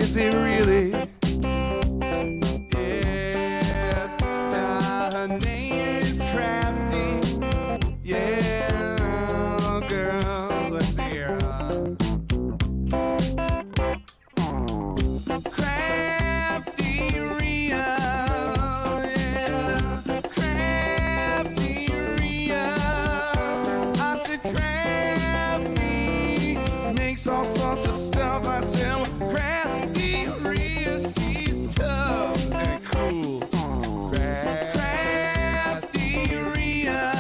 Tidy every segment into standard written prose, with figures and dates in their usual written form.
is it really? Yeah, her name is Crafty. Yeah, girl, let's see here. CraftyRia, yeah, CraftyRia. I said Crafty makes all sorts of stuff. I said CraftyRia, she's tough and cool. CraftyRia,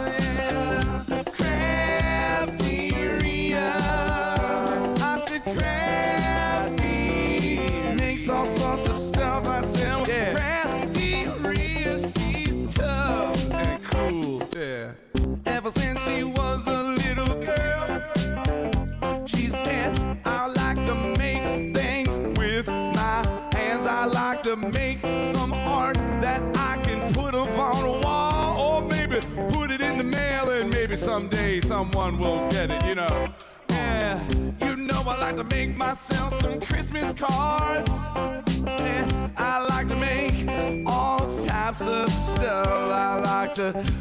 yeah, CraftyRia. I said Crafty makes all sorts of stuff. I said, CraftyRia, she's tough and cool. Yeah. Ever since she was a little girl, she said, I like to make things with my hands. I like to make some art that I can put up on a wall, or maybe put it in the mail, and maybe someday someone will get it, you know. Yeah, you know I like to make myself some Christmas cards. Yeah, I like to make all types of stuff. I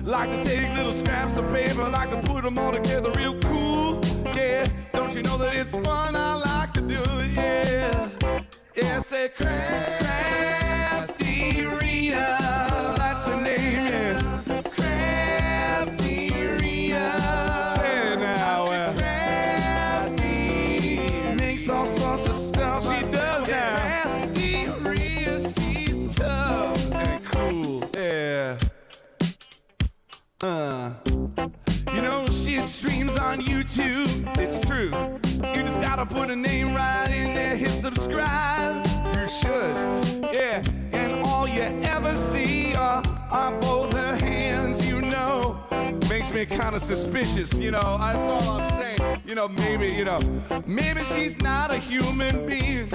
like to take little scraps of paper, I like to put them all together real cool. Yeah, don't you know that it's fun? I like to do it, yeah. Yeah, say CraftyRia, that's the name, yeah. CraftyRia, say it now, Crafty makes all sorts of stuff. She does now. CraftyRia, she's tough and cool, yeah. You know, she streams on YouTube, it's true. You just gotta put a name right in there, hit subscribe. You should, yeah. And all you ever see are both her hands, you know. Makes me kind of suspicious, you know. That's all I'm saying. You know, maybe she's not a human being.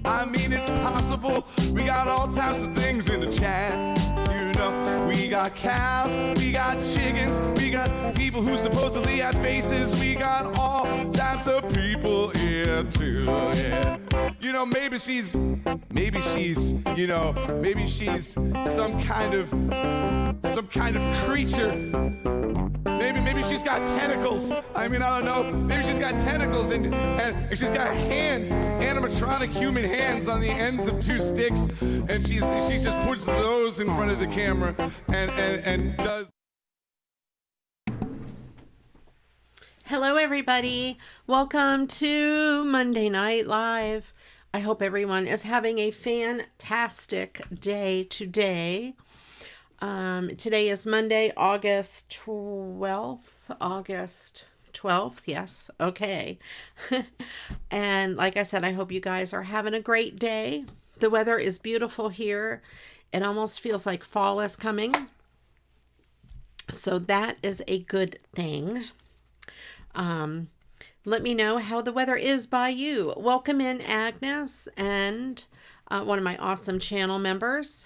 I mean, it's possible. We got all types of things in the chat. You know, we got cows, we got chickens, we got people who supposedly have faces. We got all types of people here too. Yeah. You know, maybe she's, you know, maybe she's some kind of creature. Maybe she's got tentacles. I mean, I don't know. Maybe she's got tentacles and she's got hands, animatronic human hands on the ends of two sticks, and she just puts those in front of the camera and does. Hello, everybody. Welcome to Monday Night Live. I hope everyone is having a fantastic day today. Today is Monday, August 12th. Yes. Okay. And like I said, I hope you guys are having a great day. The weather is beautiful here. It almost feels like fall is coming. So that is a good thing. Let me know how the weather is by you. Welcome in Agnes and one of my awesome channel members.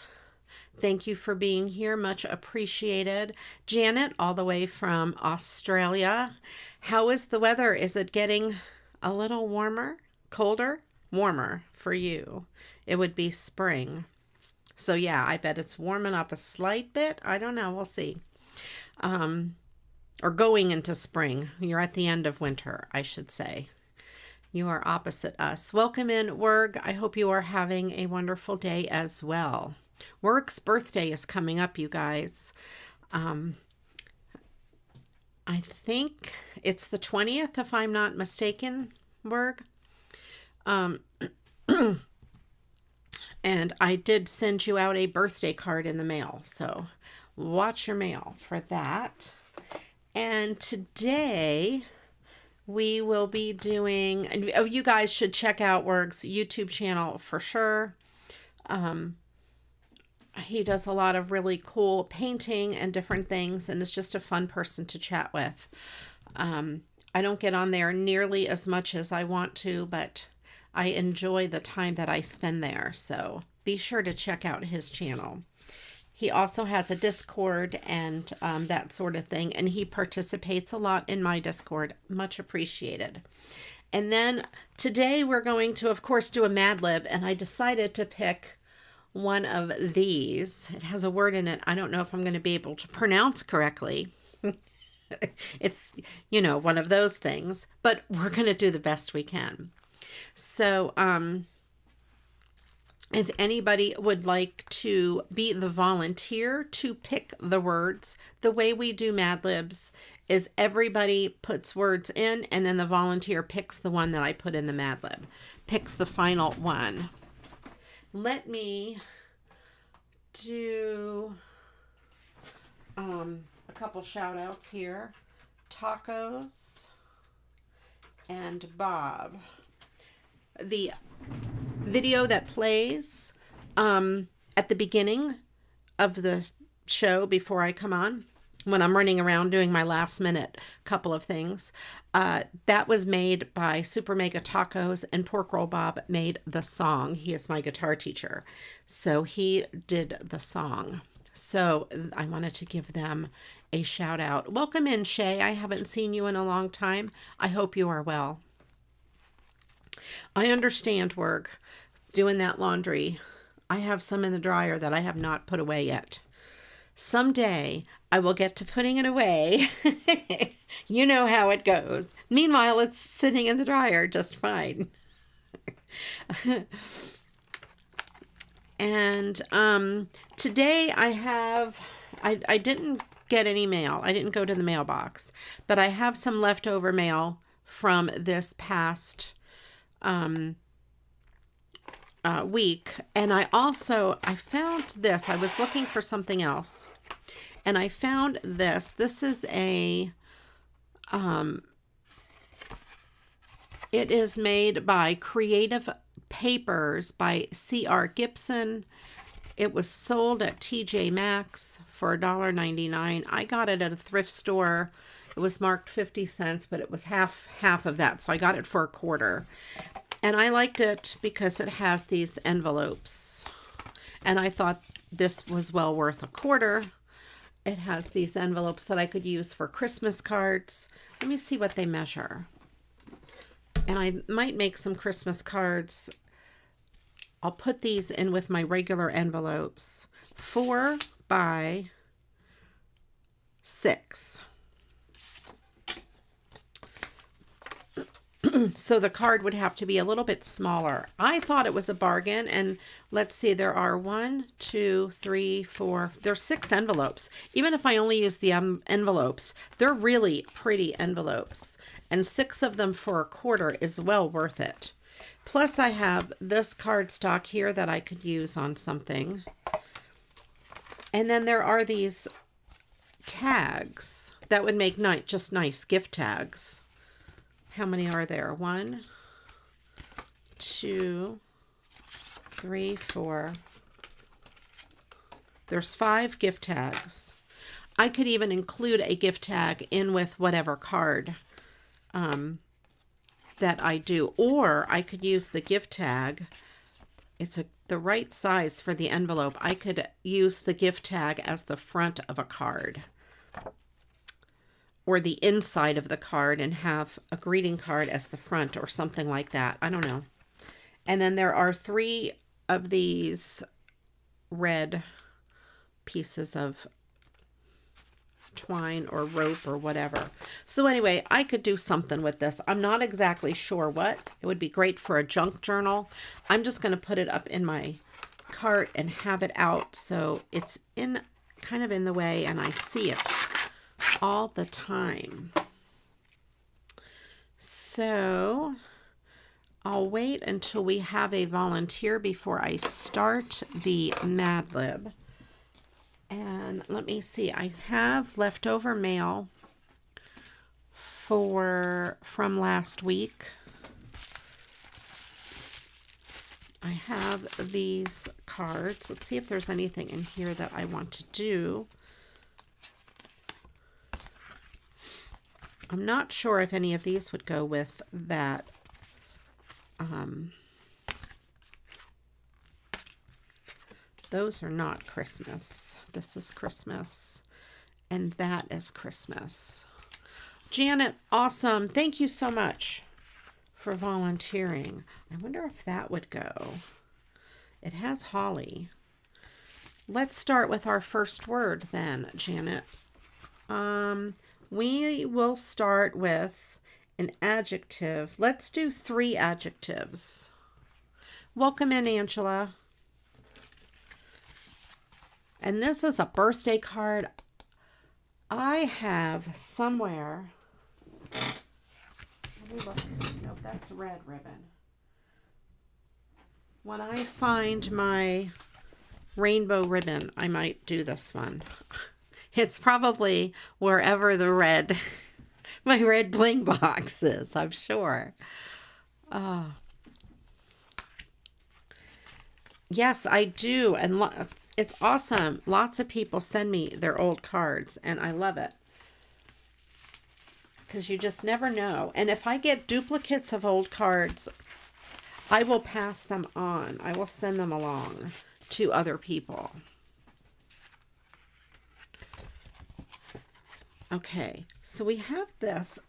Thank you for being here. Much appreciated. Janet, all the way from Australia. How is the weather? Is it getting a little warmer, colder? Warmer for you. It would be spring. So yeah, I bet it's warming up a slight bit. I don't know. We'll see. Or going into spring. You're at the end of winter, I should say. You are opposite us. Welcome in, Werg. I hope you are having a wonderful day as well. Werg's birthday is coming up, you guys. I think it's the 20th, if I'm not mistaken, Werg. And I did send you out a birthday card in the mail, so watch your mail for that. And today we will be doing, oh, you guys should check out Werg's YouTube channel for sure. He does a lot of really cool painting and different things, and is just a fun person to chat with. I don't get on there nearly as much as I want to, but I enjoy the time that I spend there. So be sure to check out his channel. He also has a Discord and that sort of thing, and he participates a lot in my Discord. Much appreciated. And then Today we're going to, of course, do a Mad Lib, and I decided to pick one of these. It has a word in it I don't know if I'm going to be able to pronounce correctly. It's, you know, one of those things, but we're going to do the best we can. So, if anybody would like to be the volunteer to pick the words, the way we do Mad Libs is everybody puts words in, and then the volunteer picks the one that I put in the Mad Lib, picks the final one. Let me do a couple shout outs here. Tacos and Bob. The video that plays at the beginning of the show before I come on, when I'm running around doing my last minute couple of things, that was made by SuperMegaTacos, and Pork Roll Bob made the song. He is my guitar teacher, so he did the song. So I wanted to give them a shout out. Welcome in, Shay. I haven't seen you in a long time. I hope you are well. I understand work, doing that laundry. I have some in the dryer that I have not put away yet. Someday I will get to putting it away. You know how it goes. Meanwhile, it's sitting in the dryer just fine. And today I didn't get any mail. I didn't go to the mailbox, but I have some leftover mail from this past week. And I found this. I was looking for something else, and I found this. This is a, it is made by Creative Papers by C.R. Gibson. It was sold at TJ Maxx for $1.99. I got it at a thrift store. It was marked 50 cents, but it was half of that, so I got it for a quarter. And I liked it because it has these envelopes, and I thought this was well worth a quarter. It has these envelopes that I could use for Christmas cards. Let me see what they measure. And I might make some Christmas cards. I'll put these in with my regular envelopes. 4 by 6. So the card would have to be a little bit smaller. I thought it was a bargain, and let's see, there are 1, 2, 3, 4, there's 6 envelopes. Even if I only use the envelopes, they're really pretty envelopes, and 6 of them for a quarter is well worth it. Plus I have this cardstock here that I could use on something. And then there are these tags that would make just nice gift tags. How many are there? 1, 2, 3, 4. There's 5 gift tags. I could even include a gift tag in with whatever card that I do. Or I could use the gift tag. It's the right size for the envelope. I could use the gift tag as the front of a card, or the inside of the card, and have a greeting card as the front, or something like that. I don't know. And then there are 3 of these red pieces of twine or rope or whatever. So anyway, I could do something with this. I'm not exactly sure what. It would be great for a junk journal. I'm just going to put it up in my cart and have it out so it's kind of in the way and I see it all the time. So I'll wait until we have a volunteer before I start the Mad Lib. And let me see, I have leftover mail from last week. I have these cards. Let's see if there's anything in here that I want to do. I'm not sure if any of these would go with that. Those are not Christmas. This is Christmas, and that is Christmas. Janet, awesome. Thank you so much for volunteering. I wonder if that would go. It has holly. Let's start with our first word then, Janet. We will start with an adjective. Let's do 3 adjectives. Welcome in, Angela. And this is a birthday card I have somewhere. Let me look. Nope, that's red ribbon. When I find my rainbow ribbon, I might do this one. It's probably wherever the red, my red bling box is, I'm sure. Yes, I do. And it's awesome. Lots of people send me their old cards, and I love it. Because you just never know. And if I get duplicates of old cards, I will pass them on. I will send them along to other people. Okay, so we have this.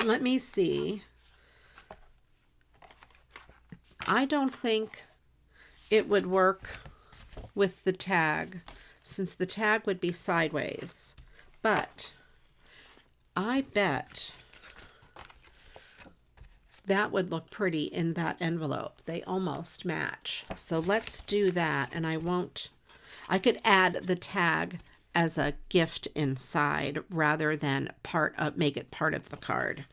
Let me see. I don't think it would work with the tag, since the tag would be sideways. But I bet that would look pretty in that envelope. They almost match. So let's do that. And I could add the tag as a gift inside rather than make it part of the card.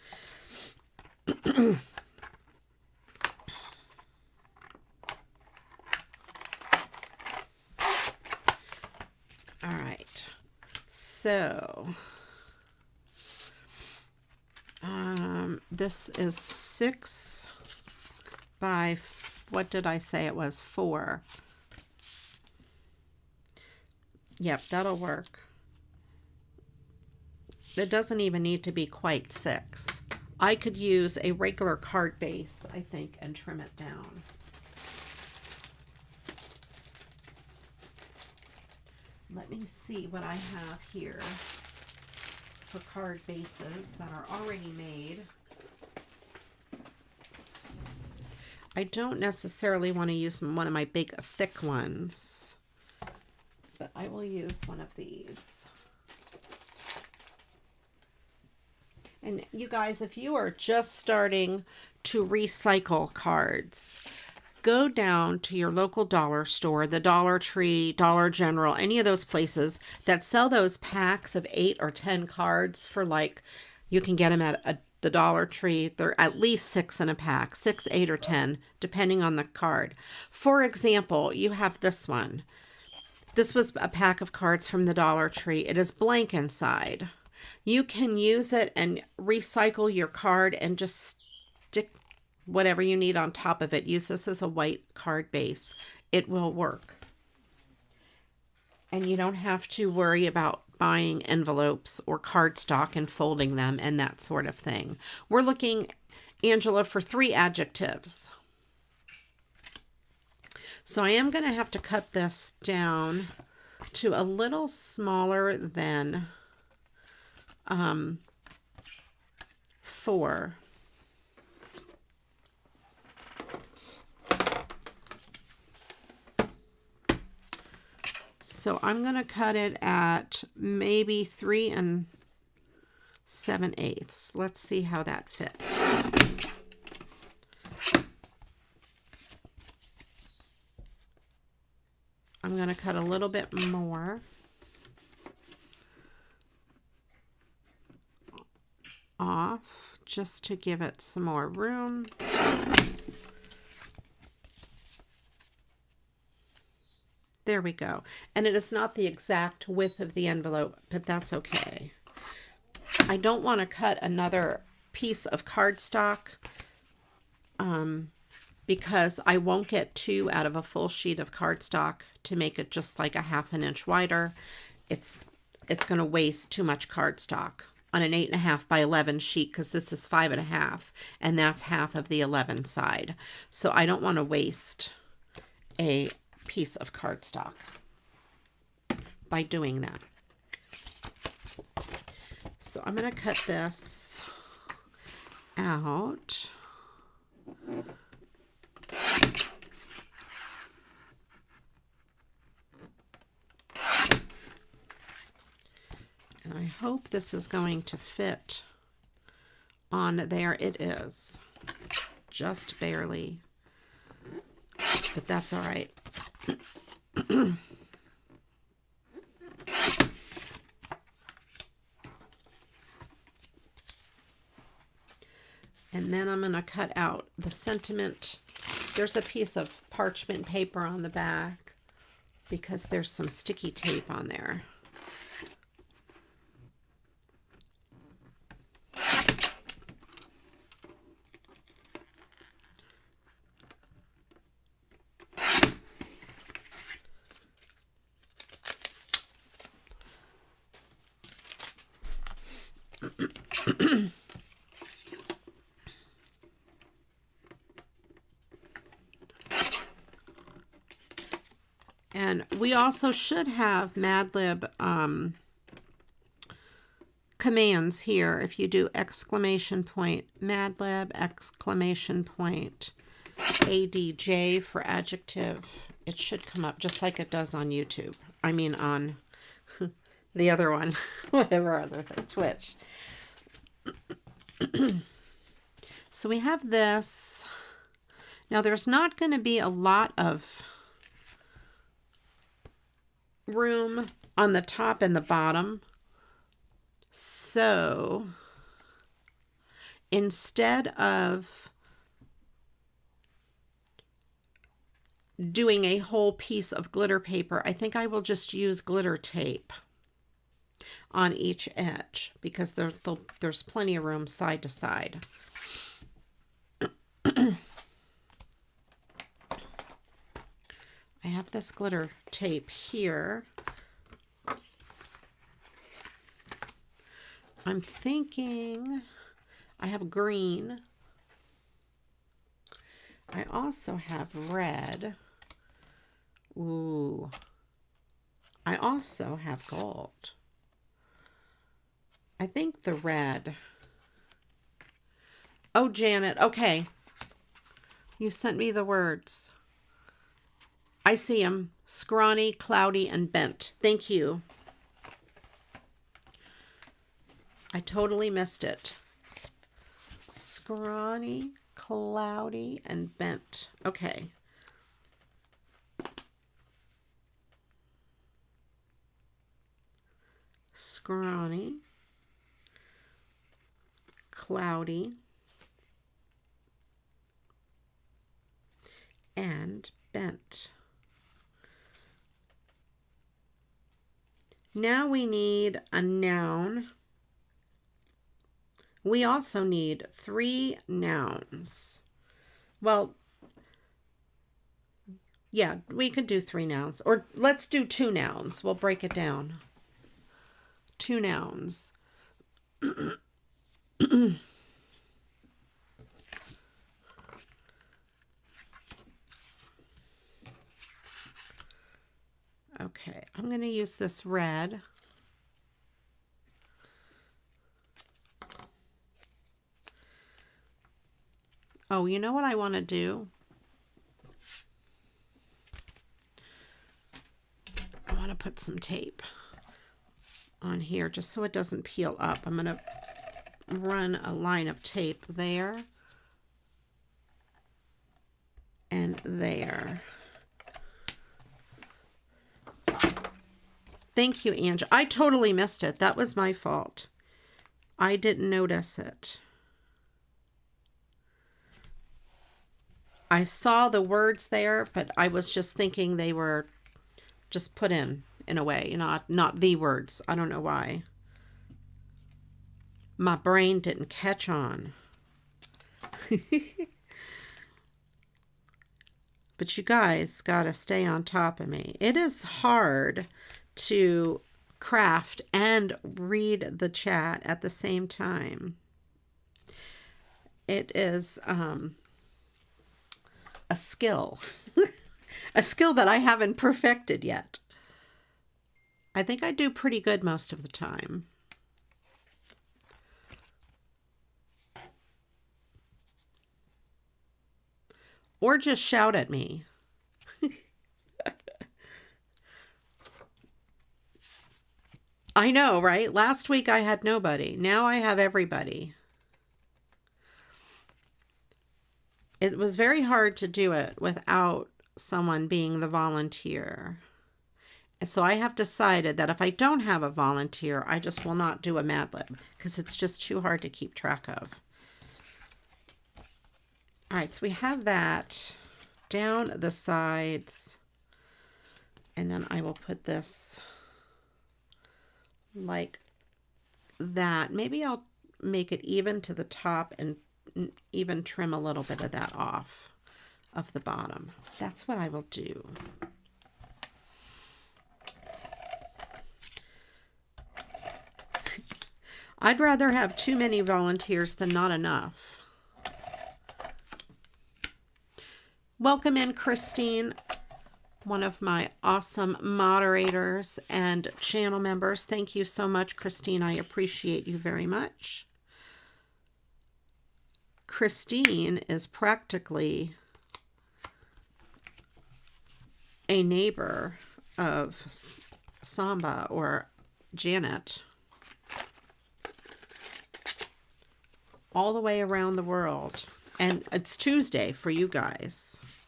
All right. So this is 6 by, what did I say it was? 4. Yep, that'll work. It doesn't even need to be quite 6. I could use a regular card base, I think, and trim it down. Let me see what I have here for card bases that are already made. I don't necessarily want to use one of my big thick ones, but I will use one of these. And you guys, if you are just starting to recycle cards, go down to your local dollar store, the Dollar Tree, Dollar General, any of those places that sell those packs of 8 or 10 cards for, like, you can get them at the Dollar Tree. They're at least 6 in a pack, 6, 8, or 10, depending on the card. For example, you have this one. This was a pack of cards from the Dollar Tree. It is blank inside. You can use it and recycle your card and just stick whatever you need on top of it. Use this as a white card base. It will work. And you don't have to worry about buying envelopes or cardstock and folding them and that sort of thing. We're looking, Angela, for 3 adjectives. So I am going to have to cut this down to a little smaller than 4. So I'm going to cut it at maybe 3 7/8. Let's see how that fits. I'm going to cut a little bit more off just to give it some more room. There we go. And it is not the exact width of the envelope, but that's okay. I don't want to cut another piece of cardstock because I won't get 2 out of a full sheet of cardstock to make it just like a 1/2 inch wider. It's going to waste too much cardstock on an 8.5 by 11 sheet, because this is 5.5 and that's half of the 11 side. So I don't want to waste a piece of cardstock by doing that. So I'm going to cut this out. And I hope this is going to fit on there. It is. Just barely. But that's all right. And then I'm going to cut out the sentiment. There's a piece of parchment paper on the back because there's some sticky tape on there. And we also should have Mad Lib commands here. If you do exclamation point, Mad Lib, exclamation point, ADJ for adjective, it should come up just like it does on YouTube. I mean on the other one, whatever other thing, Twitch. So we have this. Now there's not going to be a lot of room on the top and the bottom. So instead of doing a whole piece of glitter paper, I think I will just use glitter tape on each edge because there's plenty of room side to side. I have this glitter tape here. I'm thinking I have green. I also have red. Ooh. I also have gold. I think the red. Oh, Janet. Okay. You sent me the words. I see them. Scrawny, cloudy, and bent. Thank you. I totally missed it. Scrawny, cloudy, and bent. Okay. Scrawny, cloudy, and bent. Now we need a noun. We also need 3 nouns. Well, yeah, we could do 3 nouns. Or let's do 2 nouns. We'll break it down. 2 nouns. Okay, I'm going to use this red. Oh, you know what I want to do? I want to put some tape on here just so it doesn't peel up. I'm going to run a line of tape there and there. Thank you, Ange. I totally missed it. That was my fault. I didn't notice it. I saw the words there, but I was just thinking they were just put in a way, not the words. I don't know why. My brain didn't catch on. But you guys gotta stay on top of me. It is hard to craft and read the chat at the same time. It is a skill. A skill that I haven't perfected yet. I think I do pretty good most of the time. Or just shout at me. I know, right? Last week I had nobody. Now I have everybody. It was very hard to do it without someone being the volunteer. And so I have decided that if I don't have a volunteer, I just will not do a Mad Lib because it's just too hard to keep track of. All right, so we have that down the sides. And then I will put this like that. Maybe I'll make it even to the top and even trim a little bit of that off of the bottom. That's what I will do. I'd rather have too many volunteers than not enough. Welcome in, Christine, one of my awesome moderators and channel members. Thank you so much, Christine. I appreciate you very much. Christine is practically a neighbor of Samba or Janet. All the way around the world. And it's Tuesday for you guys.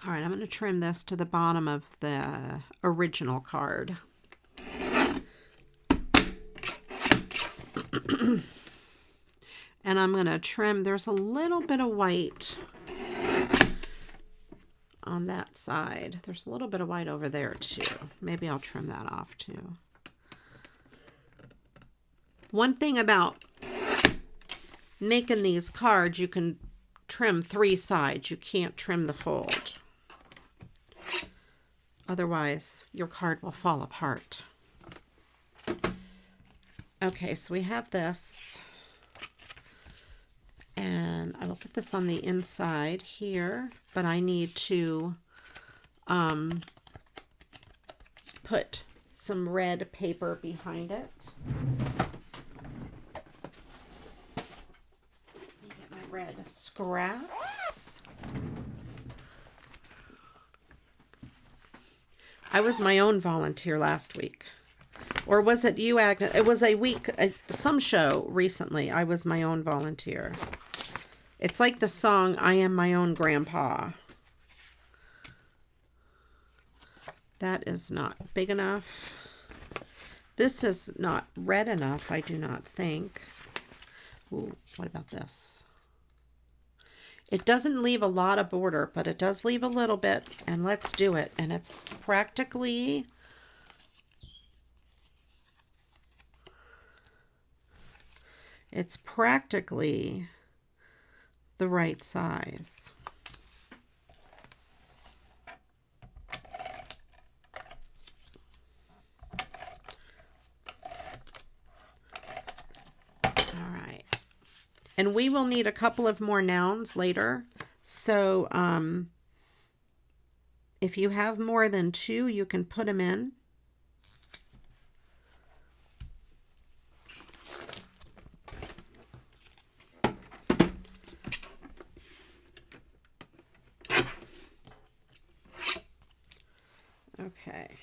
All right, I'm going to trim this to the bottom of the original card. And I'm going to trim, there's a little bit of white on that side. There's a little bit of white over there too. Maybe I'll trim that off too. One thing about making these cards, you can trim 3 sides. You can't trim the fold. Otherwise, your card will fall apart. Okay, so we have this. And I will put this on the inside here, but I need to put some red paper behind it. Get my red scraps. I was my own volunteer last week. Or was it you, Agnes? It was a week, some show recently. I was my own volunteer. It's like the song, I Am My Own Grandpa. That is not big enough. This is not red enough, I do not think. Ooh, what about this? It doesn't leave a lot of border, but it does leave a little bit. And let's do it. And it's practically... It's practically the right size. All right. And we will need a couple of more nouns later. So if you have more than 2, you can put them in. Okay.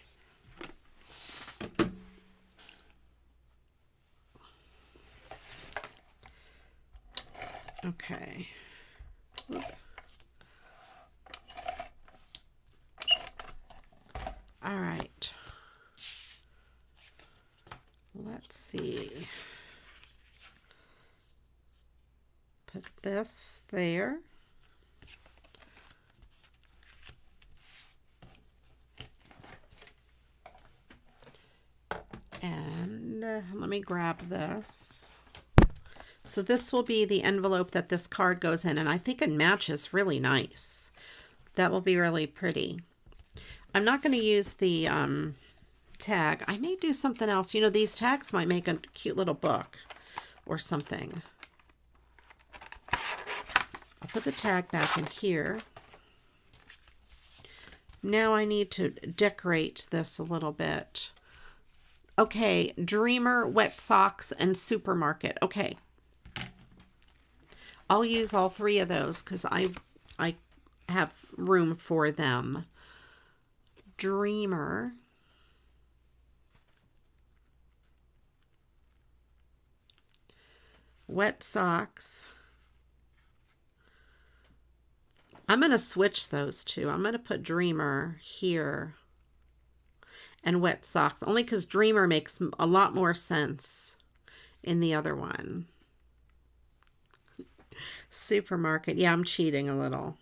Okay. Oop. All right. Let's see. Put this there. And let me grab this. So this will be the envelope that this card goes in, and I think it matches really nice. That will be really pretty. I'm not going to use the tag. I may do something else. You know, these tags might make a cute little book or something. I'll put the tag back in here. Now I need to decorate this a little bit. Okay, Dreamer, Wet Socks, and Supermarket. Okay. I'll use all 3 of those because I have room for them. Dreamer. Wet socks. I'm going to switch those two. I'm going to put Dreamer here and wet socks, only because Dreamer makes a lot more sense in the other one. Supermarket. Yeah, I'm cheating a little.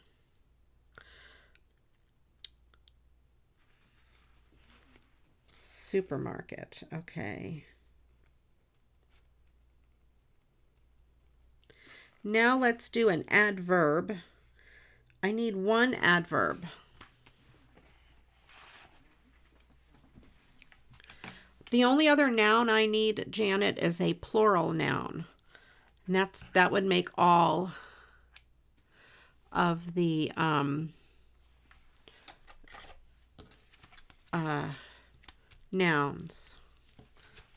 Supermarket. Okay. Now let's do an adverb. I need 1 adverb. The only other noun I need, Janet, is a plural noun. And that would make all of the nouns.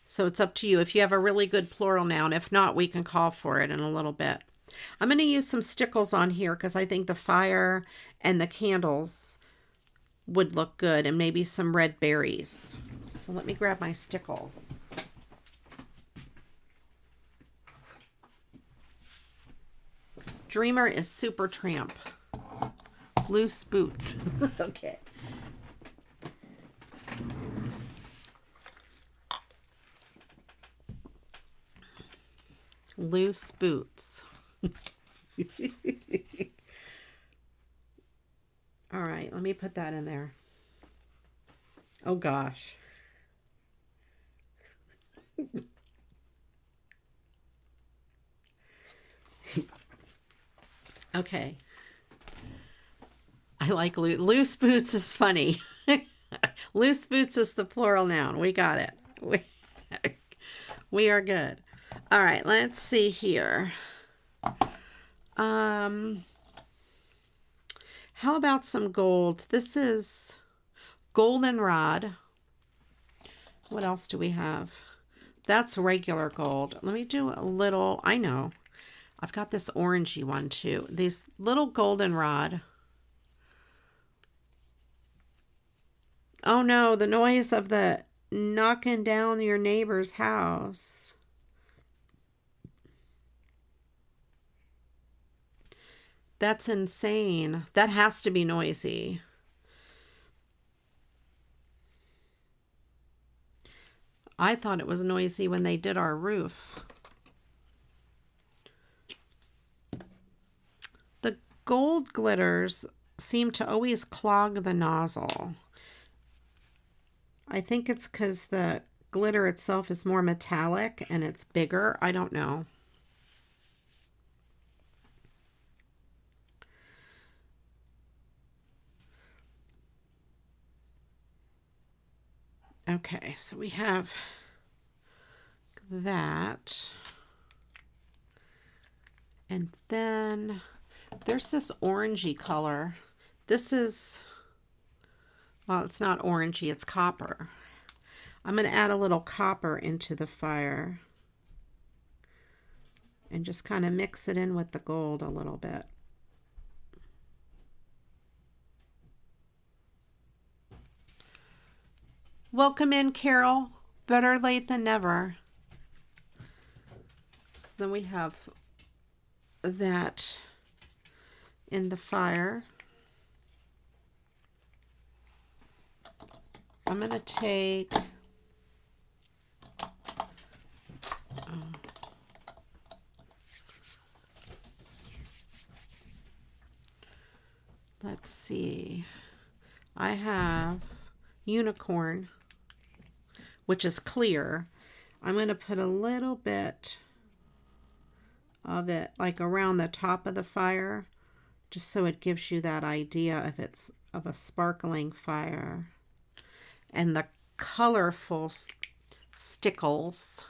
So it's up to you if you have a really good plural noun. If not, we can call for it in a little bit. I'm going to use some stickles on here because I think the fire and the candles would look good, and maybe some red berries. So let me grab my stickles. Dreamer is super tramp. Loose boots. Okay. Loose boots. All right, let me put that in there. Oh gosh. Okay. I like loose boots is funny. Loose boots is the plural noun. We got it. We are good. All right, let's see here. How about some gold? This is goldenrod. What else do we have? That's regular gold. Let me do a little, I know. I've got this orangey one too. These little goldenrod. Oh no, the noise of the knocking down your neighbor's house. That's insane. That has to be noisy. I thought it was noisy when they did our roof. The gold glitters seem to always clog the nozzle. I think it's because the glitter itself is more metallic and it's bigger. I don't know. Okay, so we have that. And then there's this orangey color. This is, well, it's not orangey, it's copper. I'm going to add a little copper into the fire and just kind of mix it in with the gold a little bit. Welcome in, Carol. Better late than never. So then we have that in the fire. I'm going to take let's see. I have unicorn, which is clear. I'm going to put a little bit of it like around the top of the fire, just so it gives you that idea if it's of a sparkling fire. And the colorful stickles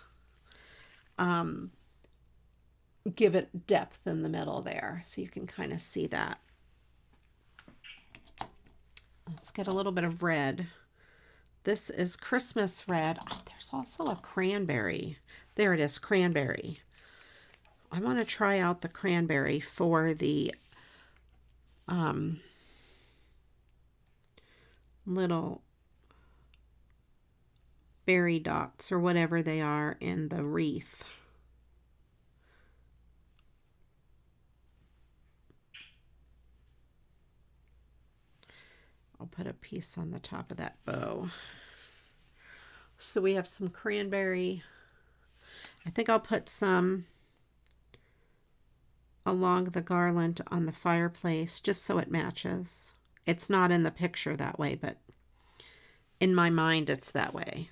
give it depth in the middle there, so you can kind of see that. Let's get a little bit of red. This is Christmas red. Oh, there's also a cranberry. There it is, cranberry. I want to try out the cranberry for the little berry dots or whatever they are in the wreath. I'll put a piece on the top of that bow. So we have some cranberry. I think I'll put some along the garland on the fireplace just so it matches. It's not in the picture that way, but in my mind it's that way.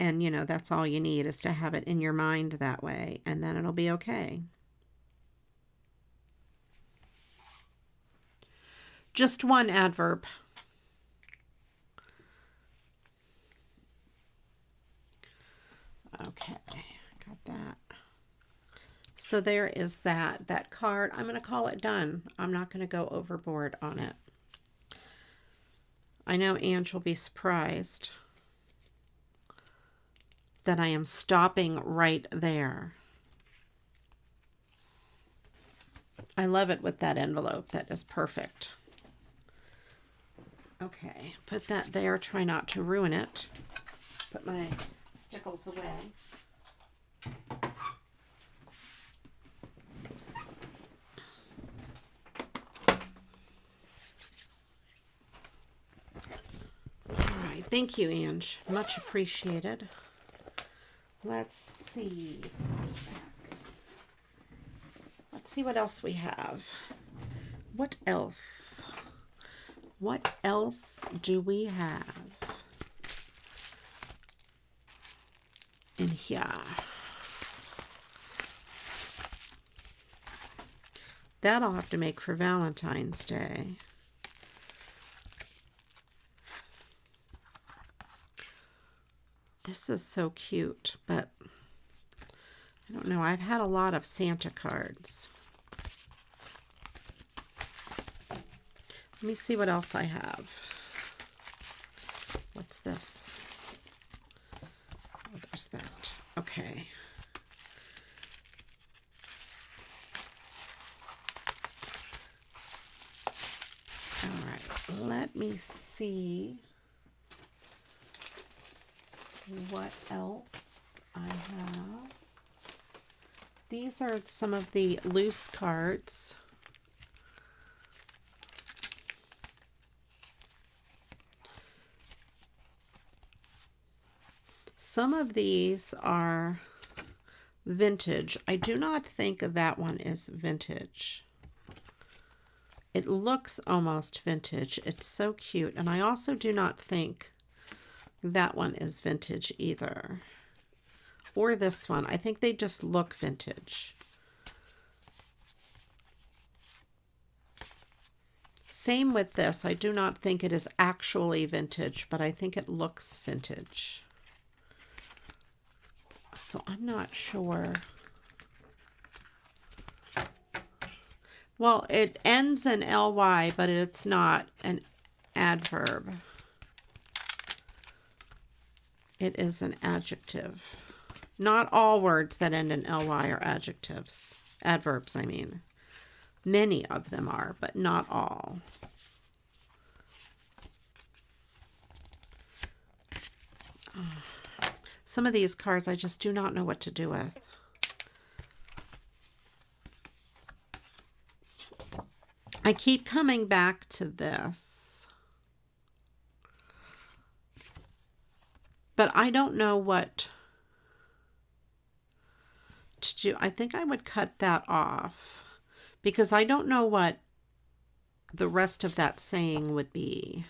And you know, that's all you need, is to have it in your mind that way, and then it'll be okay. Just one adverb. Okay, got that. So there is that card. I'm going to call it done. I'm not going to go overboard on it. I know Ange will be surprised that I am stopping right there. I love it with that envelope. That is perfect. Okay, put that there. Try not to ruin it. Put my stickles away. All right, thank you, Ange. Much appreciated. Let's see. Let's see what else we have. What else? What else do we have in here? That I'll have to make for Valentine's Day. This is so cute, but I don't know. I've had a lot of Santa cards. Let me see what else I have. What's this? Oh, there's that. Okay. All right. Let me see what else I have. These are some of the loose cards. Some of these are vintage. I do not think that one is vintage. It looks almost vintage. It's so cute. And I also do not think that one is vintage either. Or this one. I think they just look vintage. Same with this. I do not think it is actually vintage, but I think it looks vintage. So I'm not sure. Well, it ends in ly, but it's not an adverb. It is an adjective. Not all words that end in ly are adjectives. Adverbs, I mean. Many of them are, but not all. Some of these cards I just do not know what to do with. I keep coming back to this, but I don't know what to do. I think I would cut that off because I don't know what the rest of that saying would be.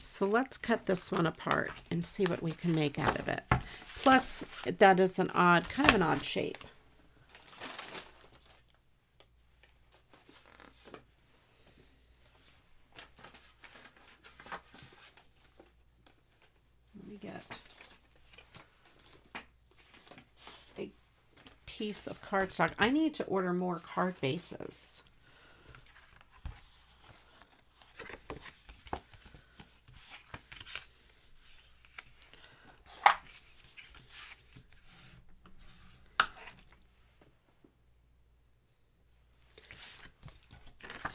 So let's cut this one apart and see what we can make out of it. Plus, that is an odd, kind of an odd shape. Let me get a piece of cardstock. I need to order more card bases.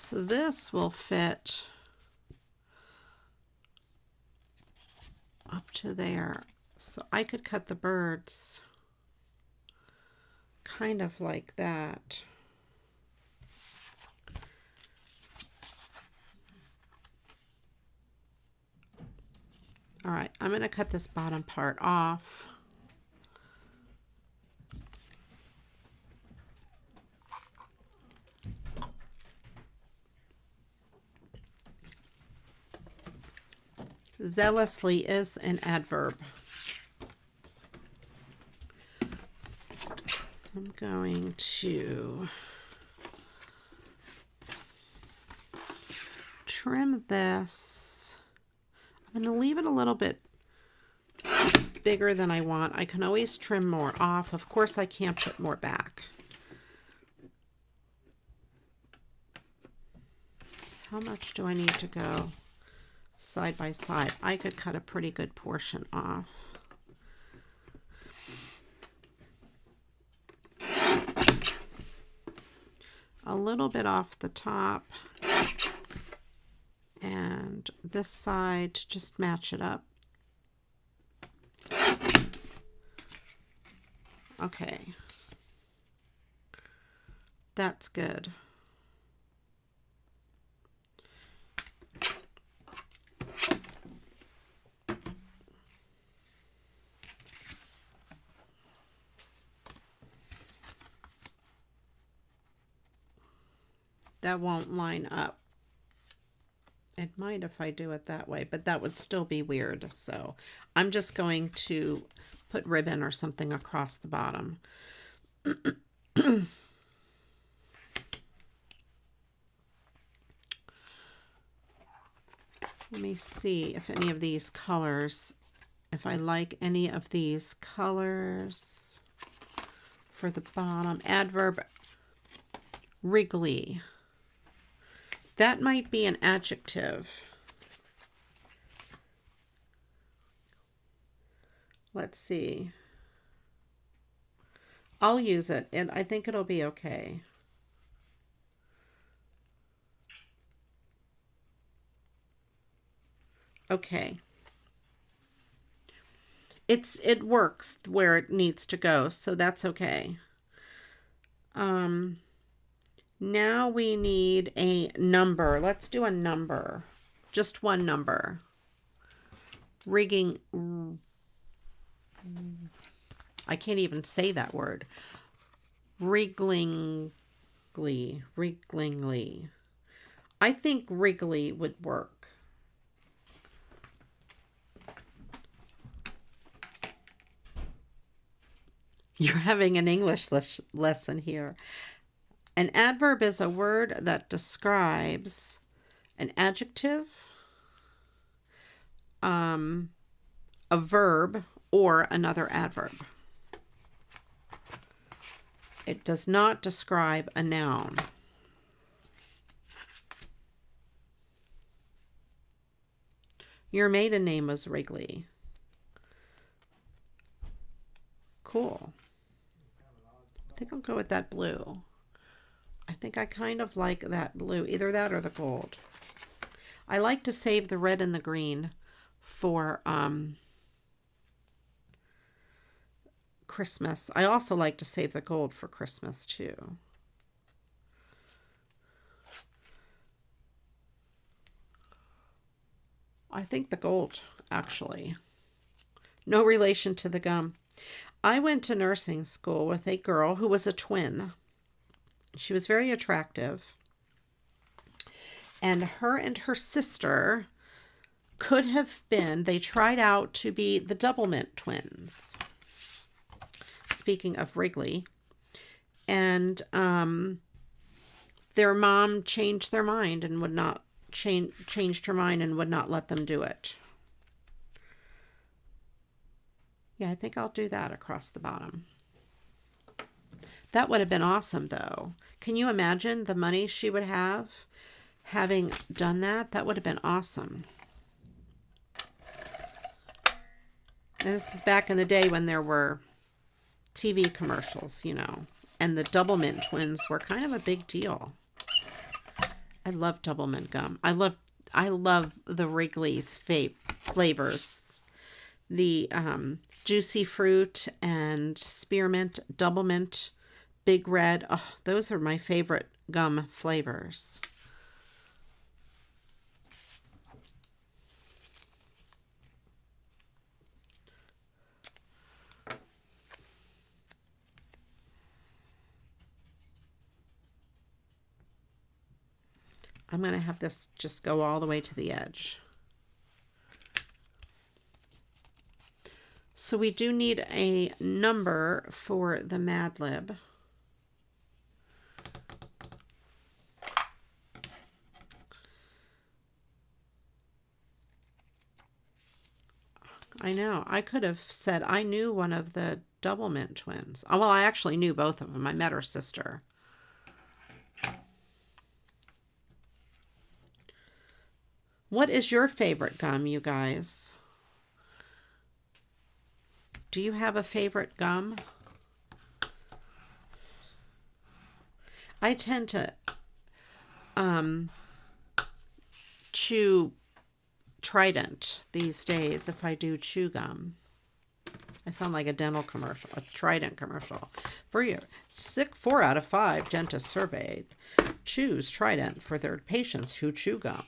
So this will fit up to there. So I could cut the birds kind of like that. All right, I'm going to cut this bottom part off. Zealously is an adverb. I'm going to trim this. I'm going to leave it a little bit bigger than I want. I can always trim more off. Of course, I can't put more back. How much do I need to go side by side? I could cut a pretty good portion off. A little bit off the top, and this side to just match it up. Okay, that's good. That won't line up. It might if I do it that way, but that would still be weird. So I'm just going to put ribbon or something across the bottom. Let me see if any of these colors, if I like any of these colors for the bottom. Adverb, wriggly. That might be an adjective. Let's see. I'll use it, and I think it'll be okay. Okay. It works where it needs to go, so that's okay. Now we need a number. Let's do a number. Just one number. Rigging. I can't even say that word. Wrigglingly. I think wriggly would work. You're having an English lesson here. An adverb is a word that describes an adjective, a verb, or another adverb. It does not describe a noun. Your maiden name was Wrigley. Cool. I think I'll go with that blue. I think I kind of like that blue, either that or the gold. I like to save the red and the green for Christmas. I also like to save the gold for Christmas too. I think the gold, actually. No relation to the gum. I went to nursing school with a girl who was a twin. She was very attractive. And her sister could have been, they tried out to be the Doublemint twins. Speaking of Wrigley. And their mom changed their mind and would not changed her mind and would not let them do it. Yeah, I think I'll do that across the bottom. That would have been awesome, though. Can you imagine the money she would have having done that? That would have been awesome. And this is back in the day when there were TV commercials, you know, and the Doublemint twins were kind of a big deal. I love double mint gum. I love the Wrigley's flavors. The juicy fruit and spearmint, double mint, big red. Oh, those are my favorite gum flavors. I'm going to have this just go all the way to the edge. So we do need a number for the Mad Lib. I know. I could have said I knew one of the double mint twins. Oh, well, I actually knew both of them. I met her sister. What is your favorite gum, you guys? Do you have a favorite gum? I tend to chew Trident these days if I do chew gum. I sound like a dental commercial, a Trident commercial. For your 4 out of 5 dentists surveyed choose Trident for their patients who chew gum.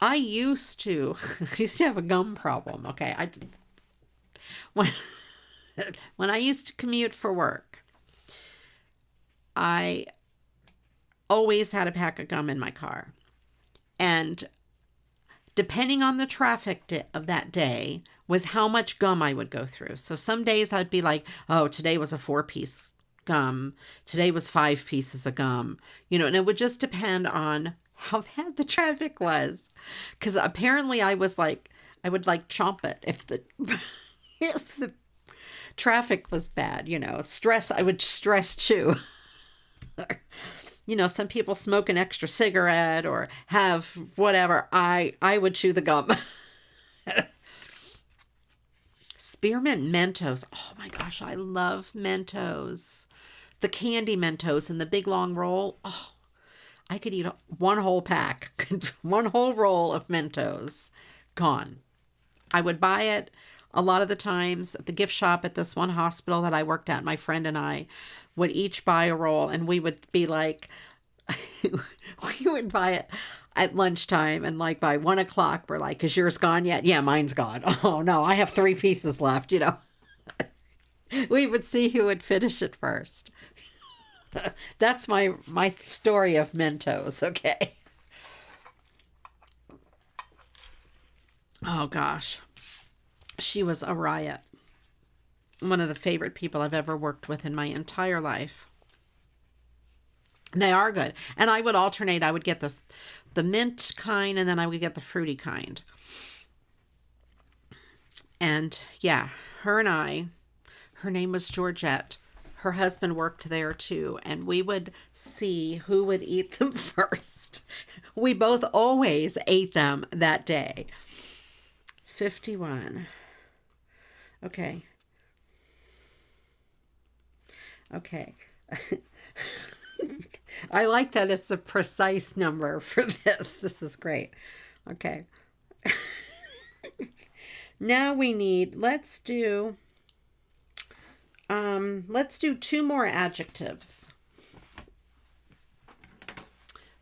I used to have a gum problem. Okay, when I used to commute for work, I always had a pack of gum in my car, and depending on the traffic of that day was how much gum I would go through. So some days I'd be like, oh, today was a 4-piece gum, today was 5 pieces of gum, and it would just depend on how bad the traffic was, because apparently I would chomp it if the if the traffic was bad. I would stress chew. Some people smoke an extra cigarette or have whatever. I would chew the gum. Spearmint Mentos. Oh my gosh, I love Mentos. The candy Mentos in the big long roll. Oh, I could eat one whole pack, one whole roll of Mentos, gone. I would buy it a lot of the times at the gift shop at this one hospital that I worked at. My friend and I would each buy a roll, and we would be like, we would buy it at lunchtime, and like by 1 o'clock, we're like, is yours gone yet? Yeah, mine's gone. Oh no, I have 3 pieces left, We would see who would finish it first. That's my story of Mentos, okay? Oh gosh. She was a riot. One of the favorite people I've ever worked with in my entire life. They are good. And I would alternate. I would get the mint kind, and then I would get the fruity kind. And yeah, her name was Georgette. Her husband worked there too, and we would see who would eat them first. We both always ate them that day. 51. Okay. I like that it's a precise number for this. This is great. Okay. Now we need, let's do 2 more adjectives.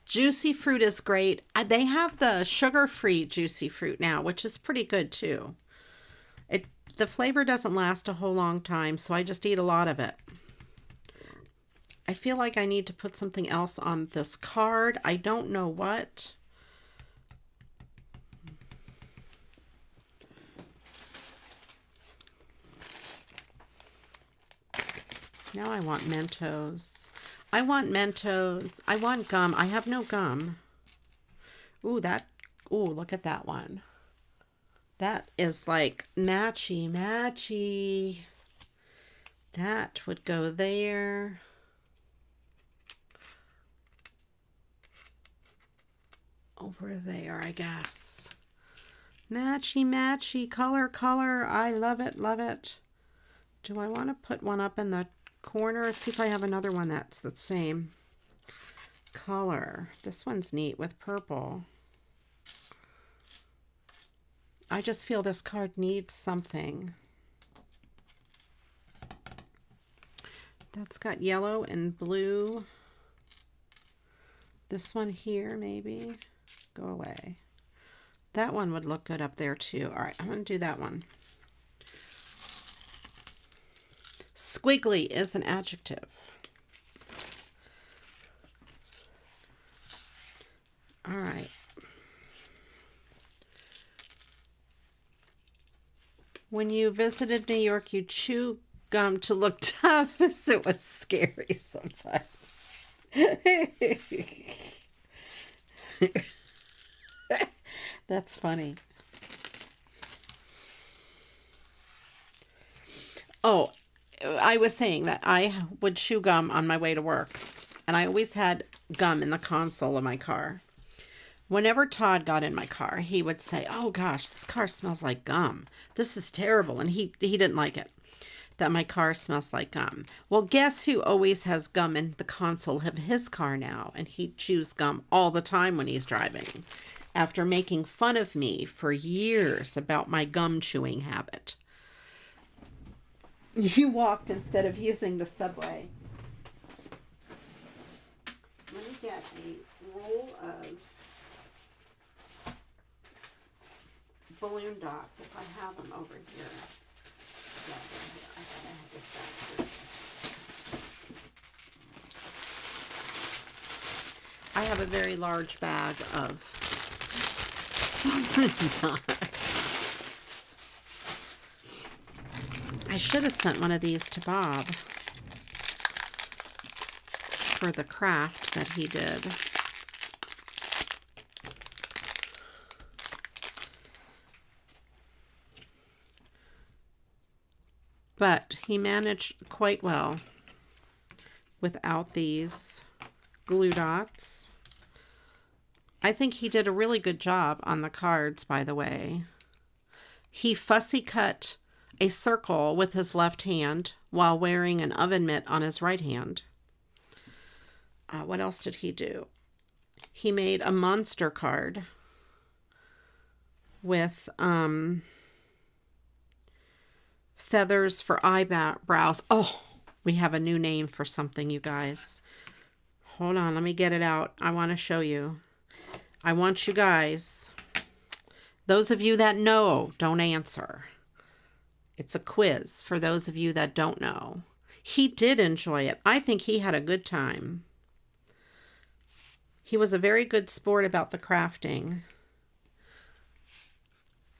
Juicy fruit is great. They have the sugar-free juicy fruit now, which is pretty good too. The flavor doesn't last a whole long time, so I just eat a lot of it. I feel like I need to put something else on this card. I don't know what. Now I want Mentos. I want Mentos. I want gum. I have no gum. Ooh, look at that one. That is like matchy. That would go there. Over there, I guess. Matchy, color. I love it. Do I want to put one up in the corner? See if I have another one that's the same color. This one's neat with purple. I just feel this card needs something. That's got yellow and blue. This one here, maybe. Go away. That one would look good up there too. All right, I'm going to do that one. Squiggly is an adjective. All right. When you visited New York, you chew gum to look tough, as it was scary sometimes. That's funny. Oh, I was saying that I would chew gum on my way to work, and I always had gum in the console of my car. Whenever Todd got in my car, he would say, "Oh gosh, this car smells like gum. This is terrible." And he didn't like it, that my car smells like gum. Well, guess who always has gum in the console of his car now? And he chews gum all the time when he's driving, after making fun of me for years about my gum chewing habit. You walked instead of using the subway. Let me get a roll of balloon dots if I have them over here. Yeah, they're here. I thought I had this back here. I have a very large bag of balloon dots. I should have sent one of these to Bob for the craft that he did. But he managed quite well without these glue dots. I think he did a really good job on the cards, by the way. He fussy cut a circle with his left hand while wearing an oven mitt on his right hand. What else did he do? He made a monster card with feathers for eyebrows. Oh, we have a new name for something, you guys. Hold on, let me get it out. I want to show you. I want you guys, those of you that know, don't answer. It's a quiz for those of you that don't know. He did enjoy it. I think he had a good time. He was a very good sport about the crafting.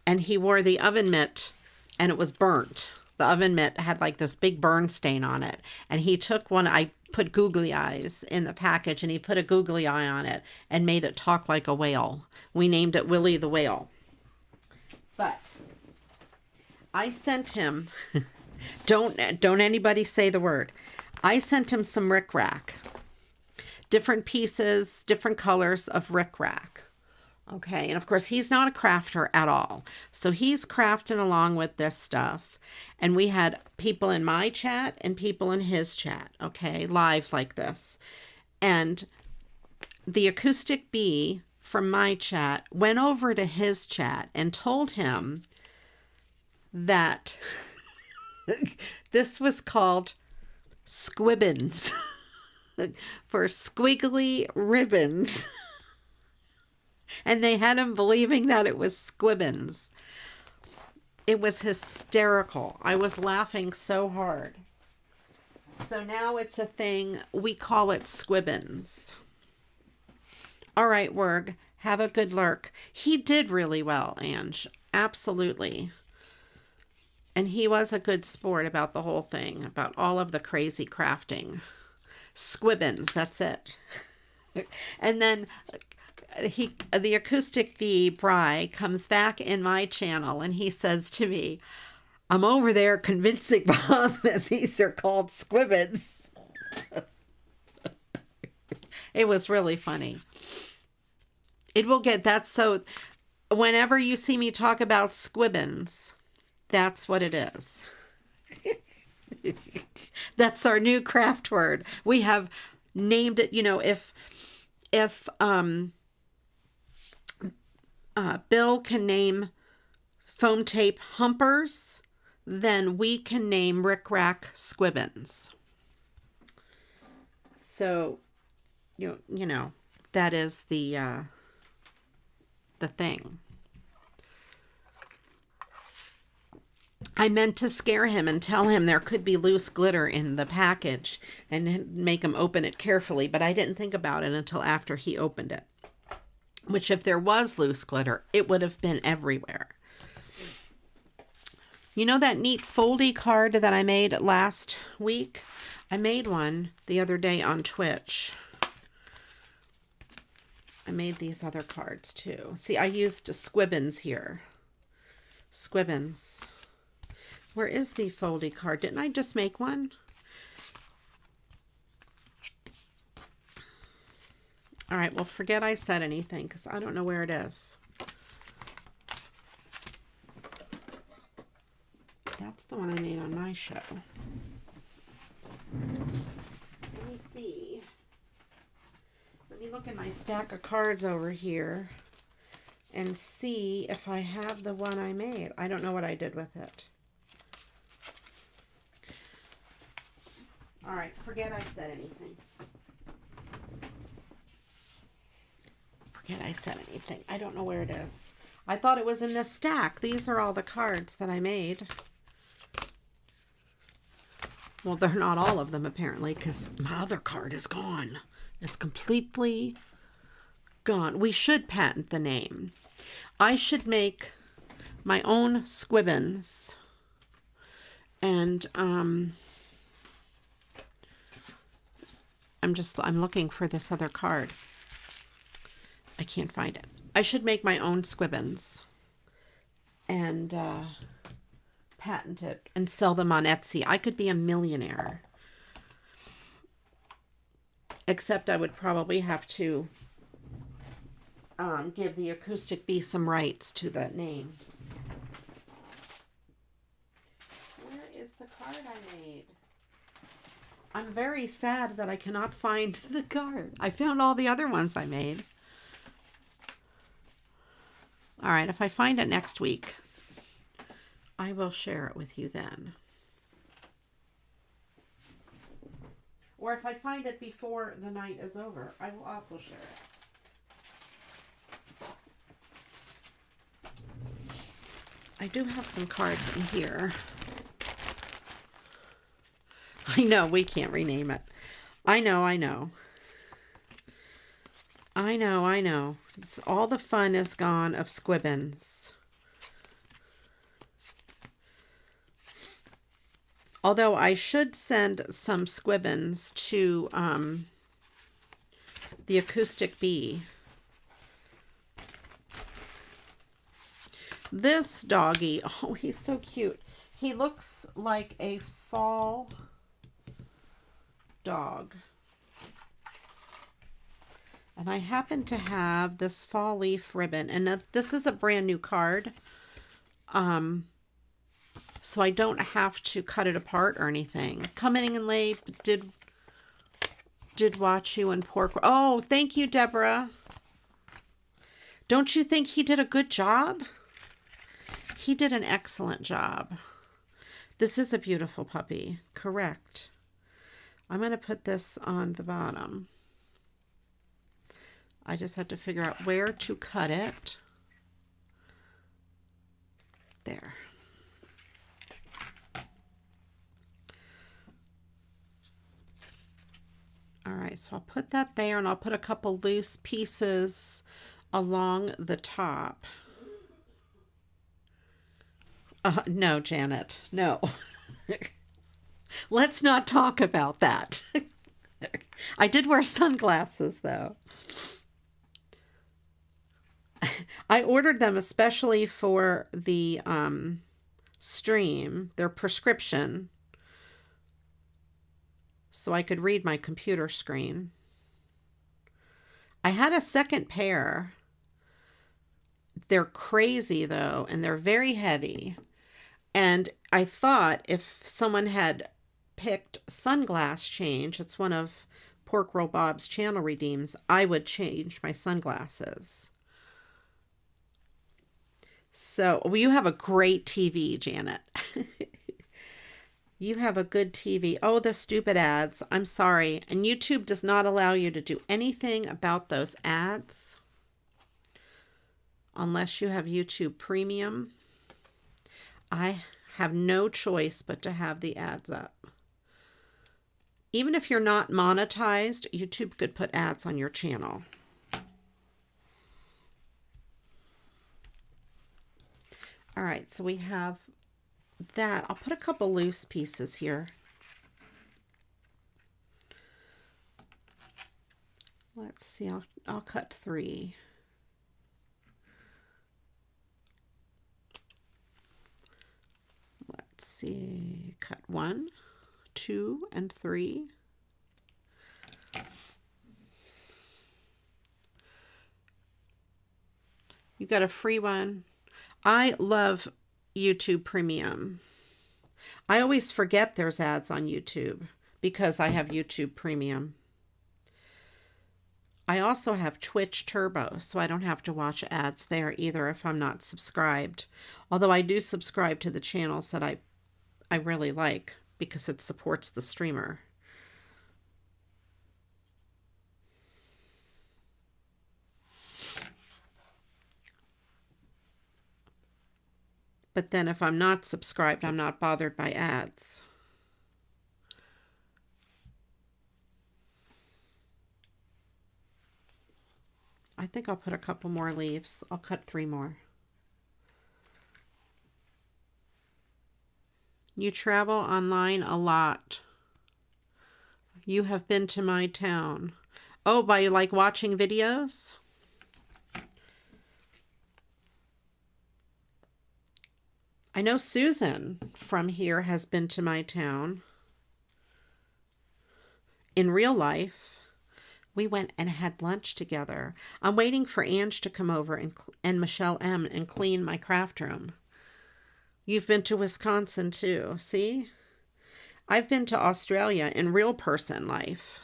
And he wore the oven mitt, and it was burnt. The oven mitt had like this big burn stain on it. And he took one, I put googly eyes in the package, and he put a googly eye on it and made it talk like a whale. We named it Willie the Whale. But I sent him, don't anybody say the word. I sent him some rickrack. Different pieces, different colors of rickrack. Okay, and of course he's not a crafter at all. So he's crafting along with this stuff. And we had people in my chat and people in his chat, okay, live like this. And the acoustic bee from my chat went over to his chat and told him that this was called squibbins for squiggly ribbons. And they had him believing that it was squibbins. It was hysterical. I was laughing so hard. So now it's a thing. We call it squibbins. All right, Werg, have a good lurk. He did really well, Ange. Absolutely. And he was a good sport about the whole thing, about all of the crazy crafting. Squibbins, that's it. And then the acoustic bee, Bry, comes back in my channel and he says to me, "I'm over there convincing Bob that these are called squibbins." It was really funny. It will get that. So whenever you see me talk about squibbins, that's what it is. That's our new craft word. We have named it, you know, if if Bill can name foam tape humpers, then we can name Rick Rack squibbins. So, you know, that is the thing. I meant to scare him and tell him there could be loose glitter in the package and make him open it carefully, but I didn't think about it until after he opened it. Which, if there was loose glitter, it would have been everywhere. You know that neat foldy card that I made last week? I made one the other day on Twitch. I made these other cards too. See, I used squibbins here. Squibbins. Where is the foldy card? Didn't I just make one? All right, well, forget I said anything because I don't know where it is. That's the one I made on my show. Let me see. Let me look at my stack of cards over here and see if I have the one I made. I don't know what I did with it. All right, forget I said anything. Forget I said anything. I don't know where it is. I thought it was in this stack. These are all the cards that I made. Well, they're not all of them, apparently, because my other card is gone. It's completely gone. We should patent the name. I should make my own squibbins. And, I'm looking for this other card. I can't find it. I should make my own squibbins and patent it and sell them on Etsy. I could be a millionaire. Except I would probably have to give the Acoustic Bee some rights to that name. Where is the card I made? I'm very sad that I cannot find the card. I found all the other ones I made. All right, if I find it next week, I will share it with you then. Or if I find it before the night is over, I will also share it. I do have some cards in here. I know, we can't rename it. I know. All the fun is gone of squibbins. Although I should send some squibbins to the Acoustic Bee. This doggy, oh, he's so cute. He looks like a fall dog. And I happen to have this fall leaf ribbon. And this is a brand new card. So I don't have to cut it apart or anything. Coming in late, did watch you and pork. Oh, thank you, Deborah. Don't you think he did a good job? He did an excellent job. This is a beautiful puppy. Correct. I'm going to put this on the bottom. I just have to figure out where to cut it. There. All right, so I'll put that there, and I'll put a couple loose pieces along the top. No, Janet, no. Let's not talk about that. I did wear sunglasses, though. I ordered them especially for the stream, their prescription, so I could read my computer screen. I had a second pair. They're crazy, though, and they're very heavy. And I thought if someone had picked Sunglass Change, it's one of Pork Roll Bob's channel redeems, I would change my sunglasses. So, well, you have a great TV, Janet. You have a good TV. Oh, the stupid ads. I'm sorry. And YouTube does not allow you to do anything about those ads unless you have YouTube Premium. I have no choice but to have the ads up. Even if you're not monetized, YouTube could put ads on your channel. All right, so we have that. I'll put a couple loose pieces here. Let's see, I'll cut 3. Let's see, cut 1, 2, and 3. You got a free one. I love YouTube Premium. I always forget there's ads on YouTube because I have YouTube Premium. I also have Twitch Turbo, so I don't have to watch ads there either if I'm not subscribed. Although I do subscribe to the channels that I really like because it supports the streamer. But then if I'm not subscribed, I'm not bothered by ads. I think I'll put a couple more leaves. I'll cut 3 more. You travel online a lot. You have been to my town. Oh, by like watching videos? I know Susan from here has been to my town. In real life, we went and had lunch together. I'm waiting for Ange to come over and Michelle M. and clean my craft room. You've been to Wisconsin too, see? I've been to Australia in real person life.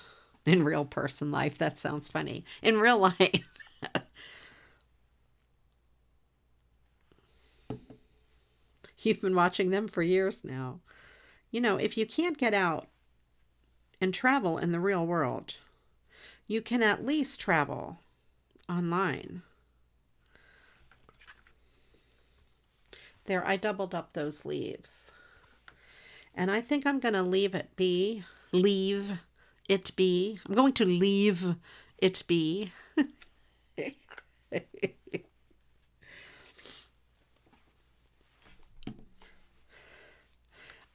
In real person life, that sounds funny. In real life. You've been watching them for years now. You know, if you can't get out and travel in the real world, you can at least travel online. There, I doubled up those leaves. And I think I'm going to leave it be. Leave it be. I'm going to leave it be.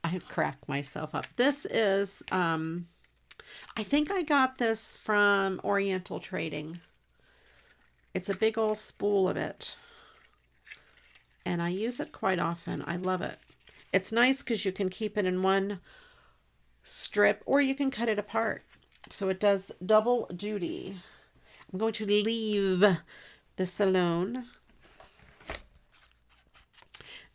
I crack myself up. This is, I think I got this from Oriental Trading. It's a big old spool of it. And I use it quite often. I love it. It's nice because you can keep it in one strip or you can cut it apart. So it does double duty. I'm going to leave this alone.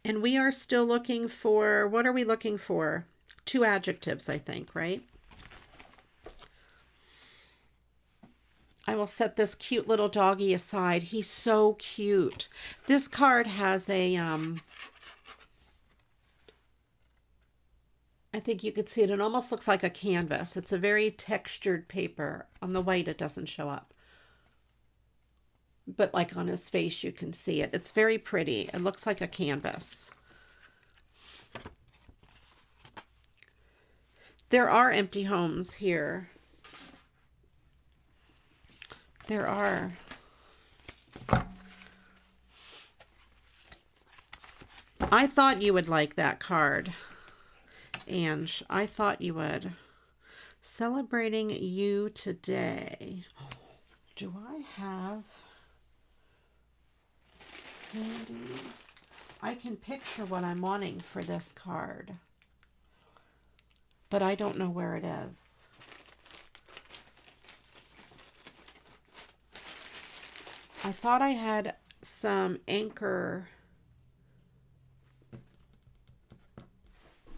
And we are still looking for, what are we looking for? 2 adjectives, I think, right? I will set this cute little doggy aside. He's so cute. This card has a, I think you could see it. It almost looks like a canvas. It's a very textured paper. On the white, it doesn't show up. But like on his face, you can see it. It's very pretty. It looks like a canvas. There are empty homes here. There are. I thought you would like that card, Ange. I thought you would. Celebrating you today. Do I have... Maybe I can picture what I'm wanting for this card, but I don't know where it is. I thought I had some anchor.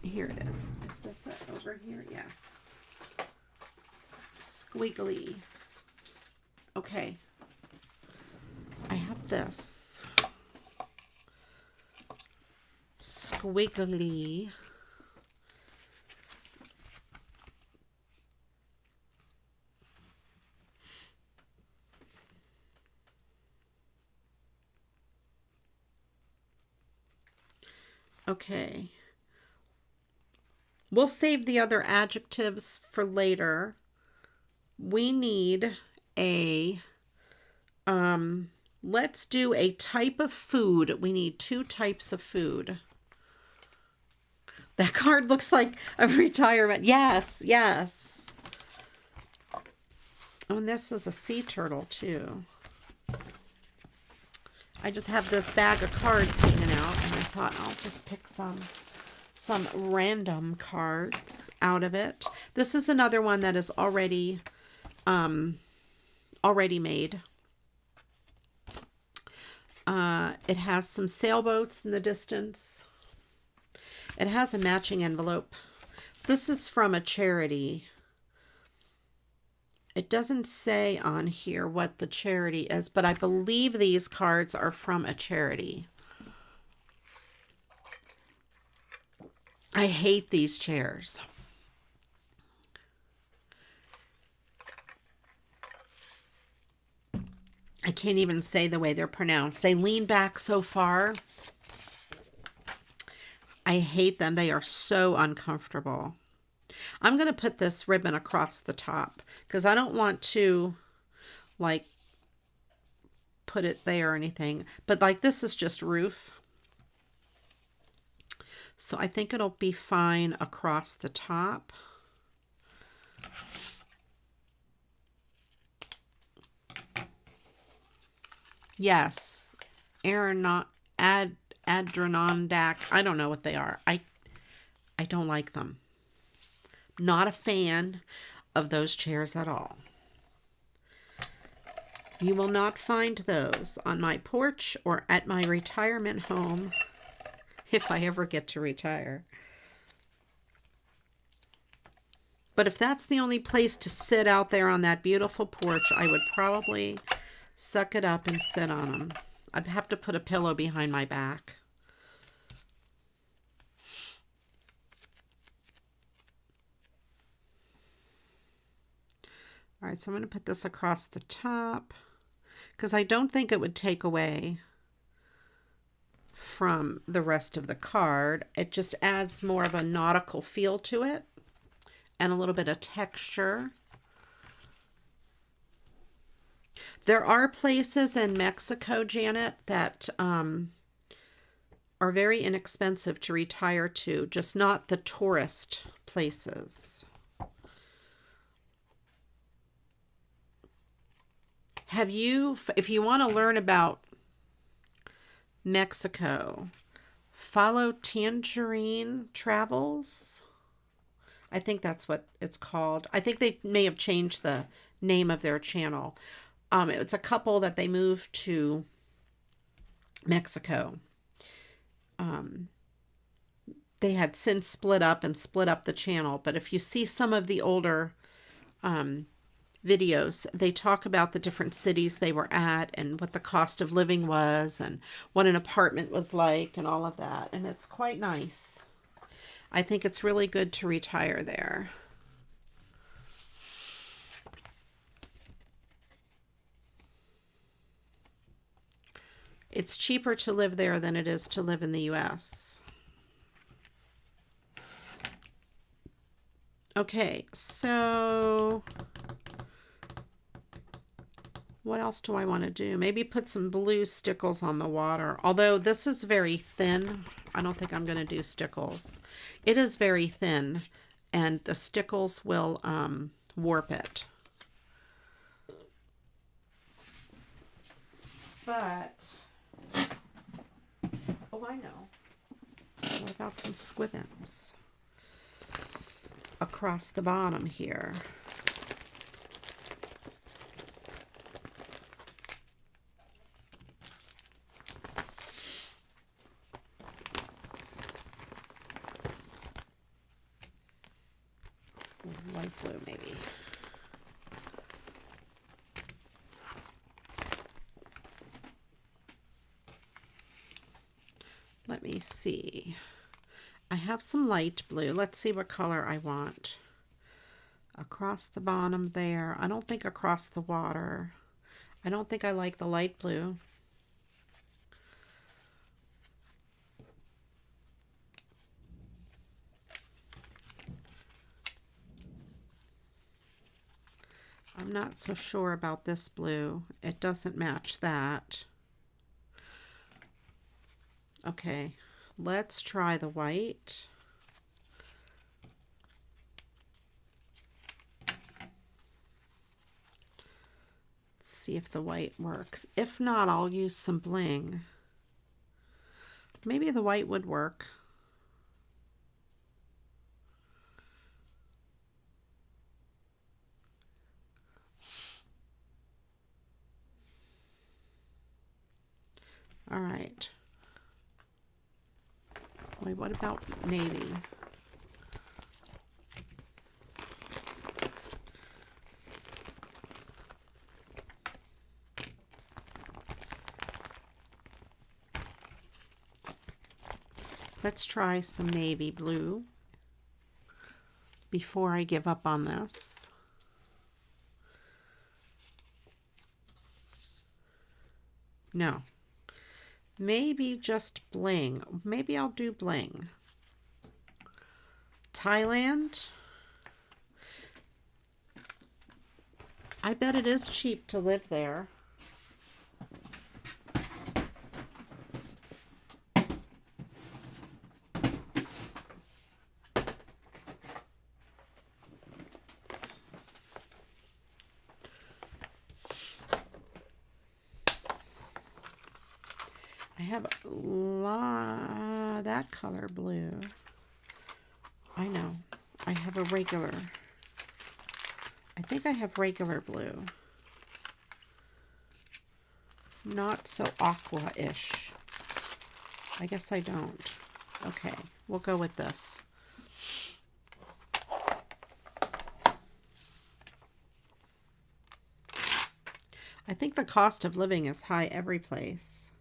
Here it is. Is this it over here? Yes. squiggly. Okay. I have this squiggly okay. We'll save the other adjectives for later. We need a, let's do a type of food. We need 2 types of food. That card looks like a retirement. Yes, yes. Oh, and this is a sea turtle too. I just have this bag of cards hanging out, and I thought I'll just pick some random cards out of it. This is another one that is already made. It has some sailboats in the distance. It has a matching envelope. This is from a charity. It doesn't say on here what the charity is, but I believe these cards are from a charity. I hate these chairs. I can't even say the way they're pronounced. They lean back so far. I hate them. They are so uncomfortable. I'm going to put this ribbon across the top because I don't want to like put it there or anything. But like this is just roof. So I think it'll be fine across the top. Yes, Adirondack. I don't know what they are. I don't like them. Not a fan of those chairs at all. You will not find those on my porch or at my retirement home if I ever get to retire. But if that's the only place to sit out there on that beautiful porch, I would probably suck it up and sit on them. I'd have to put a pillow behind my back. All right, so I'm going to put this across the top because I don't think it would take away from the rest of the card. It just adds more of a nautical feel to it and a little bit of texture. There are places in Mexico, Janet, that are very inexpensive to retire to, just not the tourist places. Have you, if you want to learn about Mexico, follow Tangerine Travels. I think that's what it's called. I think they may have changed the name of their channel. It's a couple that they moved to Mexico. They had since split up the channel, but if you see some of the older videos, they talk about the different cities they were at and what the cost of living was and what an apartment was like and all of that. And it's quite nice. I think it's really good to retire there. It's cheaper to live there than it is to live in the US. Okay, so what else do I want to do? Maybe put some blue stickles on the water. Although this is very thin, I don't think I'm going to do stickles. It is very thin, and the stickles will warp it. But, oh, I know. What about some squibbins across the bottom here? Light blue, maybe. Let me see. I have some light blue. Let's see what color I want. Across the bottom there. I don't think across the water. I don't think I like the light blue. I'm not so sure about this blue. It doesn't match that. Okay, let's try the white. Let's see if the white works. If not, I'll use some bling. Maybe the white would work. All right. Wait, what about navy? Let's try some navy blue before I give up on this. No. Maybe just bling. Maybe I'll do bling. Thailand. I bet it is cheap to live there. I have that color blue. I know. I have a regular. I think I have regular blue. Not so aqua-ish. I guess I don't. Okay, we'll go with this. I think the cost of living is high every place.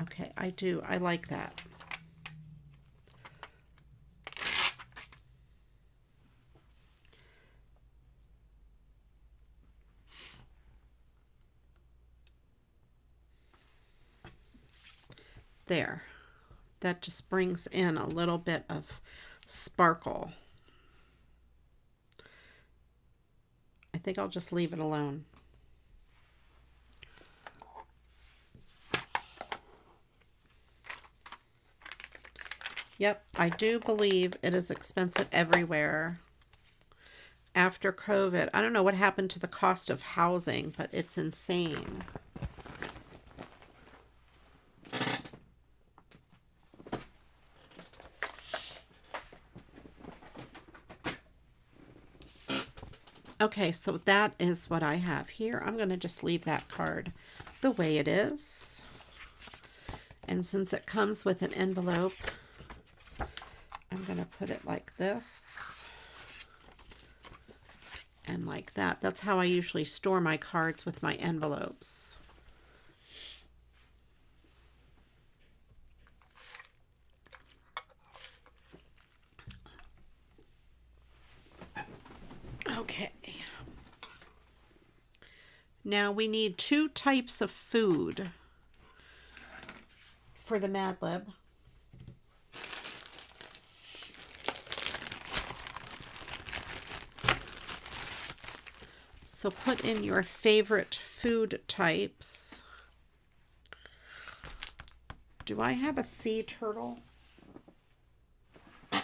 Okay, I do. I like that. There. That just brings in a little bit of sparkle. I think I'll just leave it alone. Yep, I do believe it is expensive everywhere after COVID. I don't know what happened to the cost of housing, but it's insane. Okay, so that is what I have here. I'm going to just leave that card the way it is. And since it comes with an envelope, I'm going to put it like this and like that. That's how I usually store my cards with my envelopes. Okay. Now we need 2 types of food for the Mad Lib. So put in your favorite food types. Do I have a sea turtle? I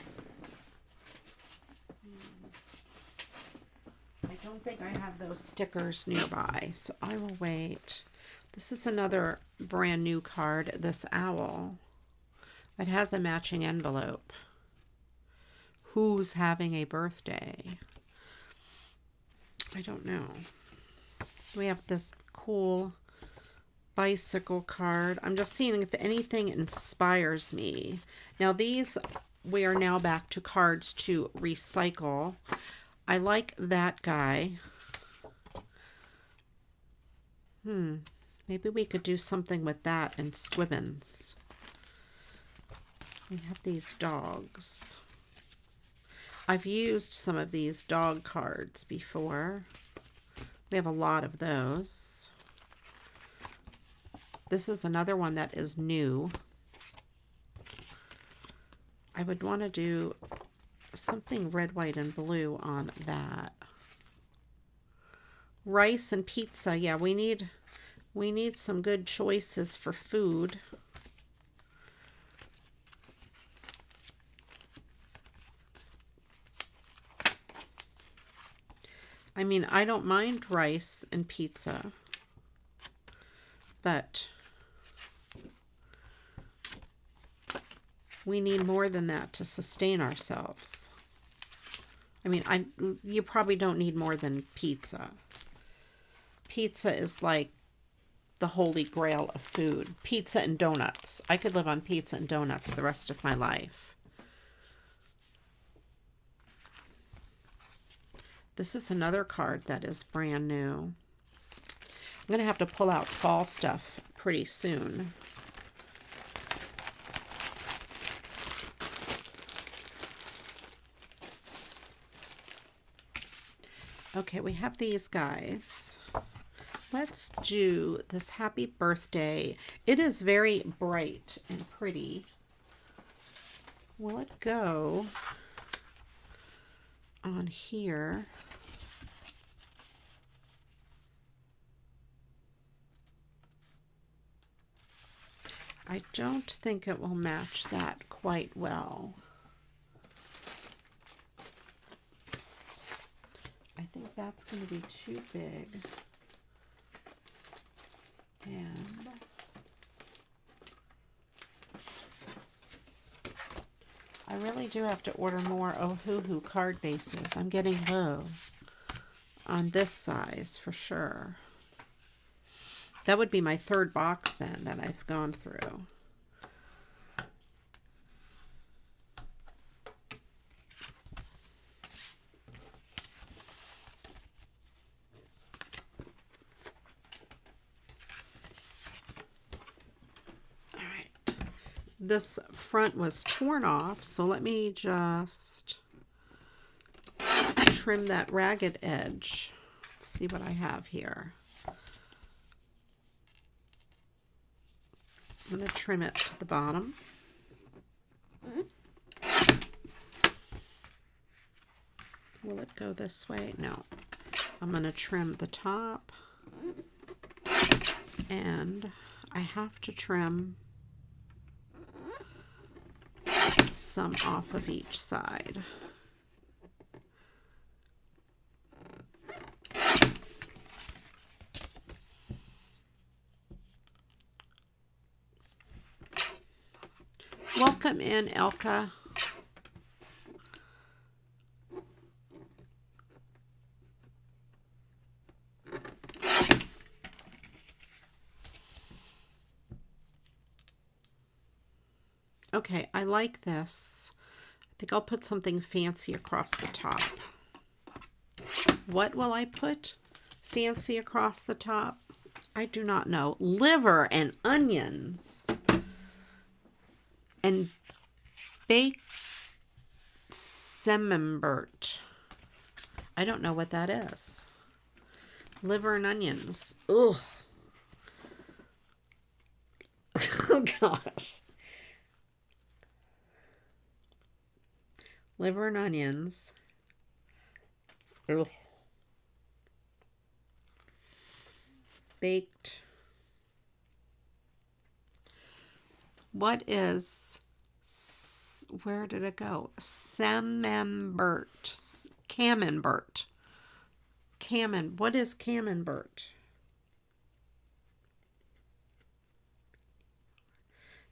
don't think I have those stickers nearby, so I will wait. This is another brand new card, this owl. It has a matching envelope. Who's having a birthday? I don't know. We have this cool bicycle card. I'm just seeing if anything inspires me. Now these, we are now back to cards to recycle. I like that guy. Maybe we could do something with that and Squibbins. We have these dogs. I've used some of these dog cards before. We have a lot of those. This is another one that is new. I would want to do something red, white, and blue on that. Rice and pizza. Yeah, we need some good choices for food. I mean, I don't mind rice and pizza, but we need more than that to sustain ourselves. I mean, you probably don't need more than pizza. Pizza is like the holy grail of food. Pizza and donuts. I could live on pizza and donuts the rest of my life. This is another card that is brand new. I'm going to have to pull out fall stuff pretty soon. Okay, we have these guys. Let's do this happy birthday. It is very bright and pretty. Will it go on here? I don't think it will match that quite well. I think that's going to be too big. And I really do have to order more Ohuhu card bases. I'm getting low on this size for sure. That would be my third box then that I've gone through. All right. This front was torn off, so let me just trim that ragged edge. Let's see what I have here. I'm going to trim it to the bottom. Will it go this way? No. I'm going to trim the top. And I have to trim some off of each side. Welcome in, Elka. Okay, I like this. I think I'll put something fancy across the top. What will I put fancy across the top? I do not know. Liver and onions. And baked semembert. I don't know what that is. Liver and onions. Ugh. Oh, gosh. Liver and onions. Ugh. Baked. What is, where did it go? Camembert. What is camembert?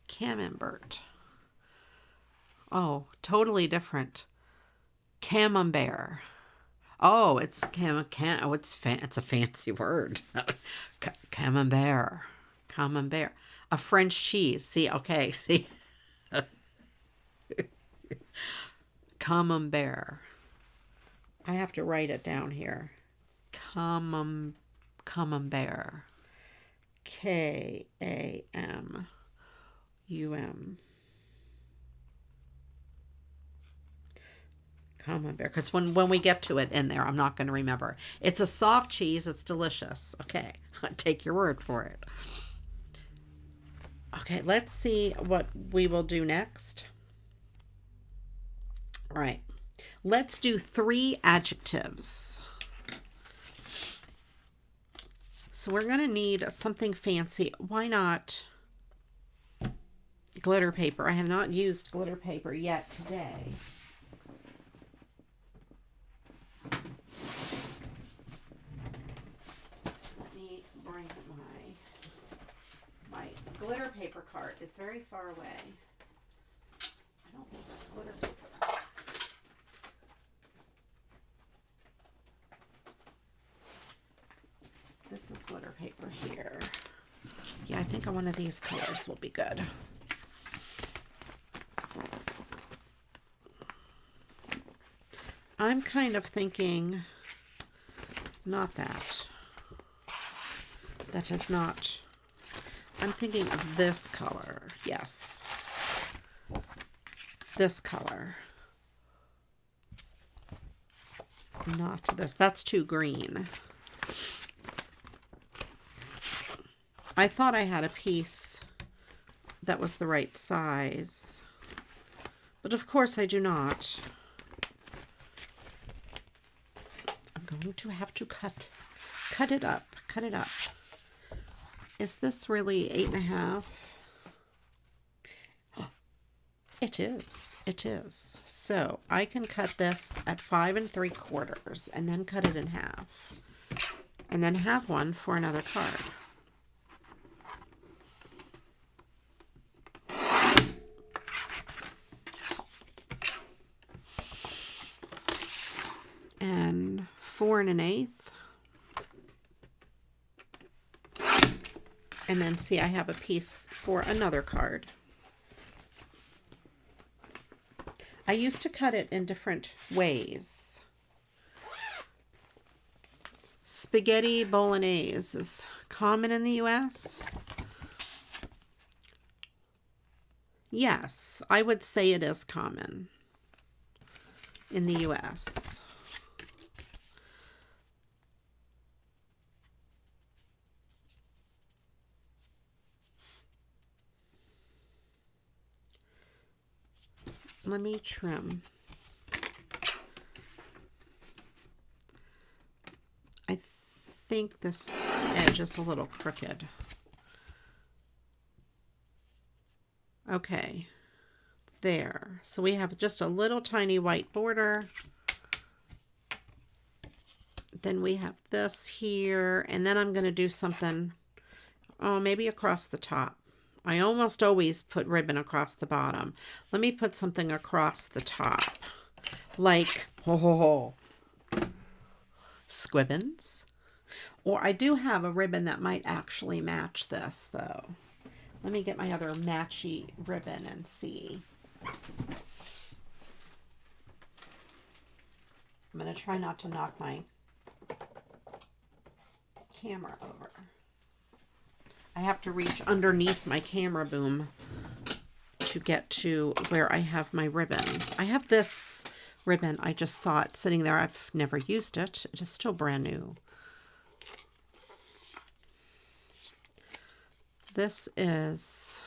Camembert. Oh, totally different. Camembert. Oh, it's it's a fancy word. Camembert. Camembert. A French cheese. See, okay, see. Camembert. I have to write it down here. Camembert. K-A-M-U-M. Come on, Bear, because when we get to it in there, I'm not going to remember. It's a soft cheese. It's delicious. Okay, I'll take your word for it. Okay, let's see what we will do next. All right, let's do 3 adjectives. So we're going to need something fancy. Why not glitter paper? I have not used glitter paper yet today. Let me bring my glitter paper cart. It's very far away. I don't think that's glitter paper. This is glitter paper here. Yeah, I think one of these colors will be good. I'm kind of thinking, not that. That is not. I'm thinking of this color. Yes. This color. Not this. That's too green. I thought I had a piece that was the right size, but of course I do not. I'm going to have to cut it up. Is this really 8.5? It is. So I can cut this at 5 3/4 and then cut it in half and then have one for another card. And 4 1/8. And then see, I have a piece for another card. I used to cut it in different ways. Spaghetti bolognese is common in the US. Yes, I would say it is common in the US. Let me trim. I think this edge is a little crooked. Okay, there. So we have just a little tiny white border. Then we have this here, and then I'm going to do something, maybe across the top. I almost always put ribbon across the bottom. Let me put something across the top, like squibbins. Or I do have a ribbon that might actually match this, though. Let me get my other matchy ribbon and see. I'm going to try not to knock my camera over. I have to reach underneath my camera boom to get to where I have my ribbons. I have this ribbon. I just saw it sitting there. I've never used it. It is still brand new. This is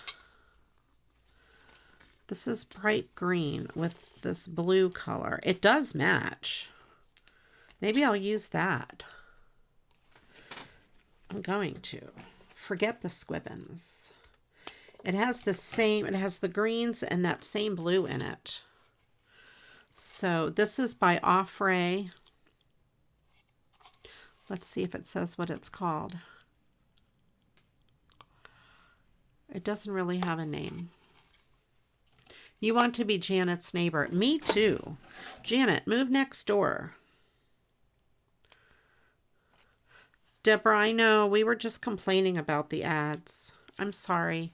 bright green with this blue color. It does match. Maybe I'll use that. I'm going to. Forget the squibbins. It has the same, it has the greens and that same blue in it. So this is by Offray. Let's see if it says what it's called. It doesn't really have a name. You want to be Janet's neighbor. Me too. Janet, move next door. Deborah, I know we were just complaining about the ads. I'm sorry.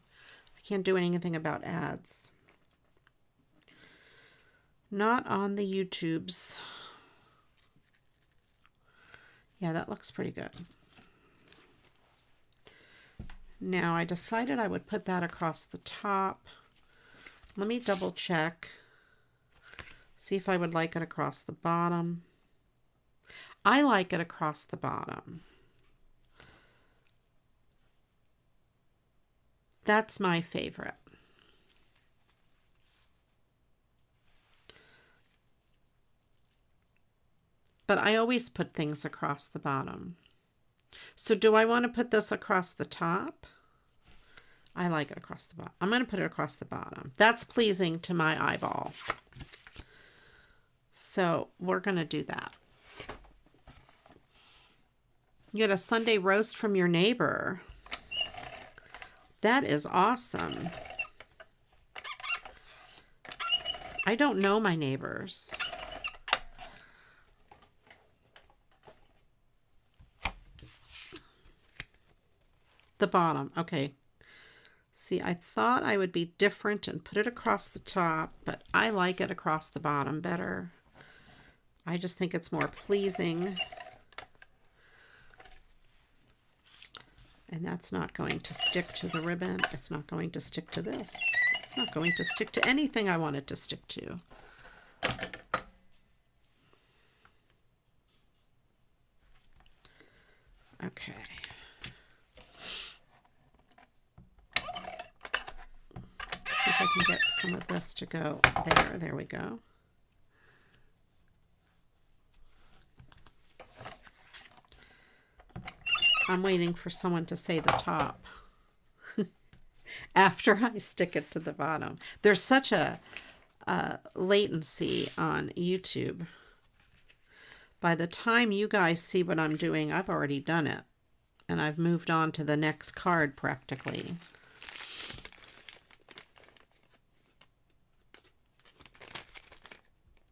I can't do anything about ads. Not on the YouTubes. Yeah, that looks pretty good. Now I decided I would put that across the top. Let me double check. See if I would like it across the bottom. I like it across the bottom. That's my favorite. But I always put things across the bottom. So do I want to put this across the top? I like it across the bottom. I'm going to put it across the bottom. That's pleasing to my eyeball. So we're going to do that. You get a Sunday roast from your neighbor. That is awesome. I don't know my neighbors. The bottom, okay. See, I thought I would be different and put it across the top, but I like it across the bottom better. I just think it's more pleasing. And that's not going to stick to the ribbon. It's not going to stick to this. It's not going to stick to anything I want it to stick to. Okay. See if I can get some of this to go there. There we go. I'm waiting for someone to say the top after I stick it to the bottom. There's such a latency on YouTube. By the time you guys see what I'm doing, I've already done it. And I've moved on to the next card practically.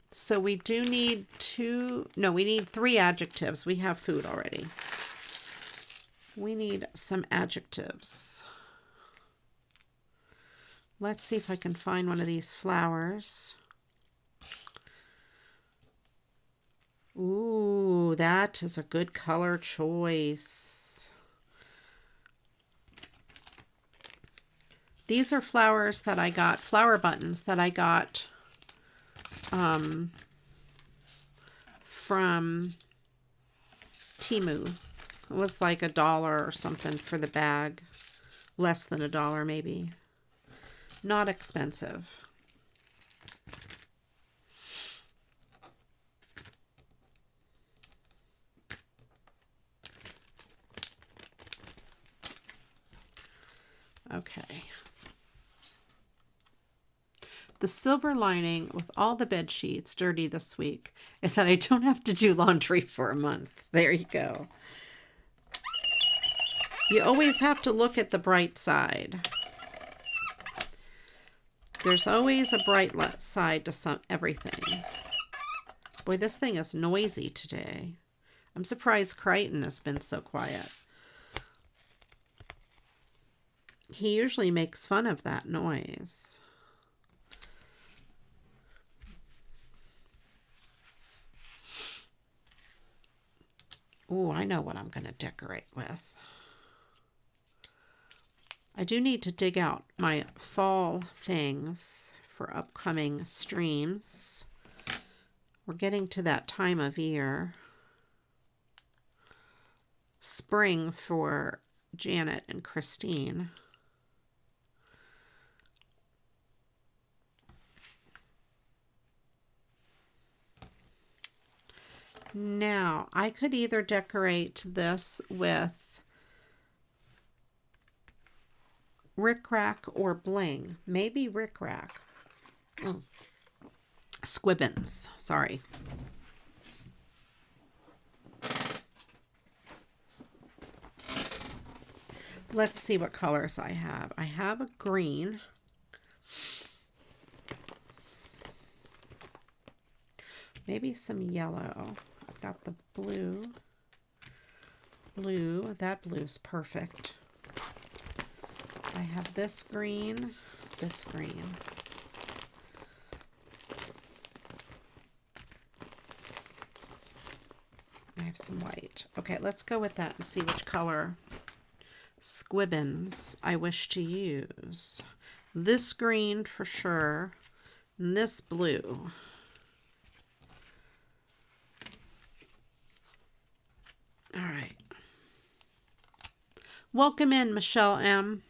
So we do need we need 3 adjectives. We have food already. We need some adjectives. Let's see if I can find one of these flowers. Ooh, that is a good color choice. These are flowers that I got, flower buttons that I got from Temu. It was like $1 or something for the bag. Less than $1 maybe. Not expensive. Okay. The silver lining with all the bed sheets dirty this week is that I don't have to do laundry for a month. There you go. You always have to look at the bright side. There's always a bright side to everything. Boy, this thing is noisy today. I'm surprised Crichton has been so quiet. He usually makes fun of that noise. Ooh, I know what I'm going to decorate with. I do need to dig out my fall things for upcoming streams. We're getting to that time of year. Spring for Janet and Christine. Now, I could either decorate this with rickrack or bling. Maybe rickrack. Squibbins. Sorry. Let's see what colors I have. I have a green. Maybe some yellow. I've got the blue. Blue. That blue's perfect. I have this green, this green. I have some white. Okay, let's go with that and see which color squibbins I wish to use. This green for sure, and this blue. All right. Welcome in, Michelle M.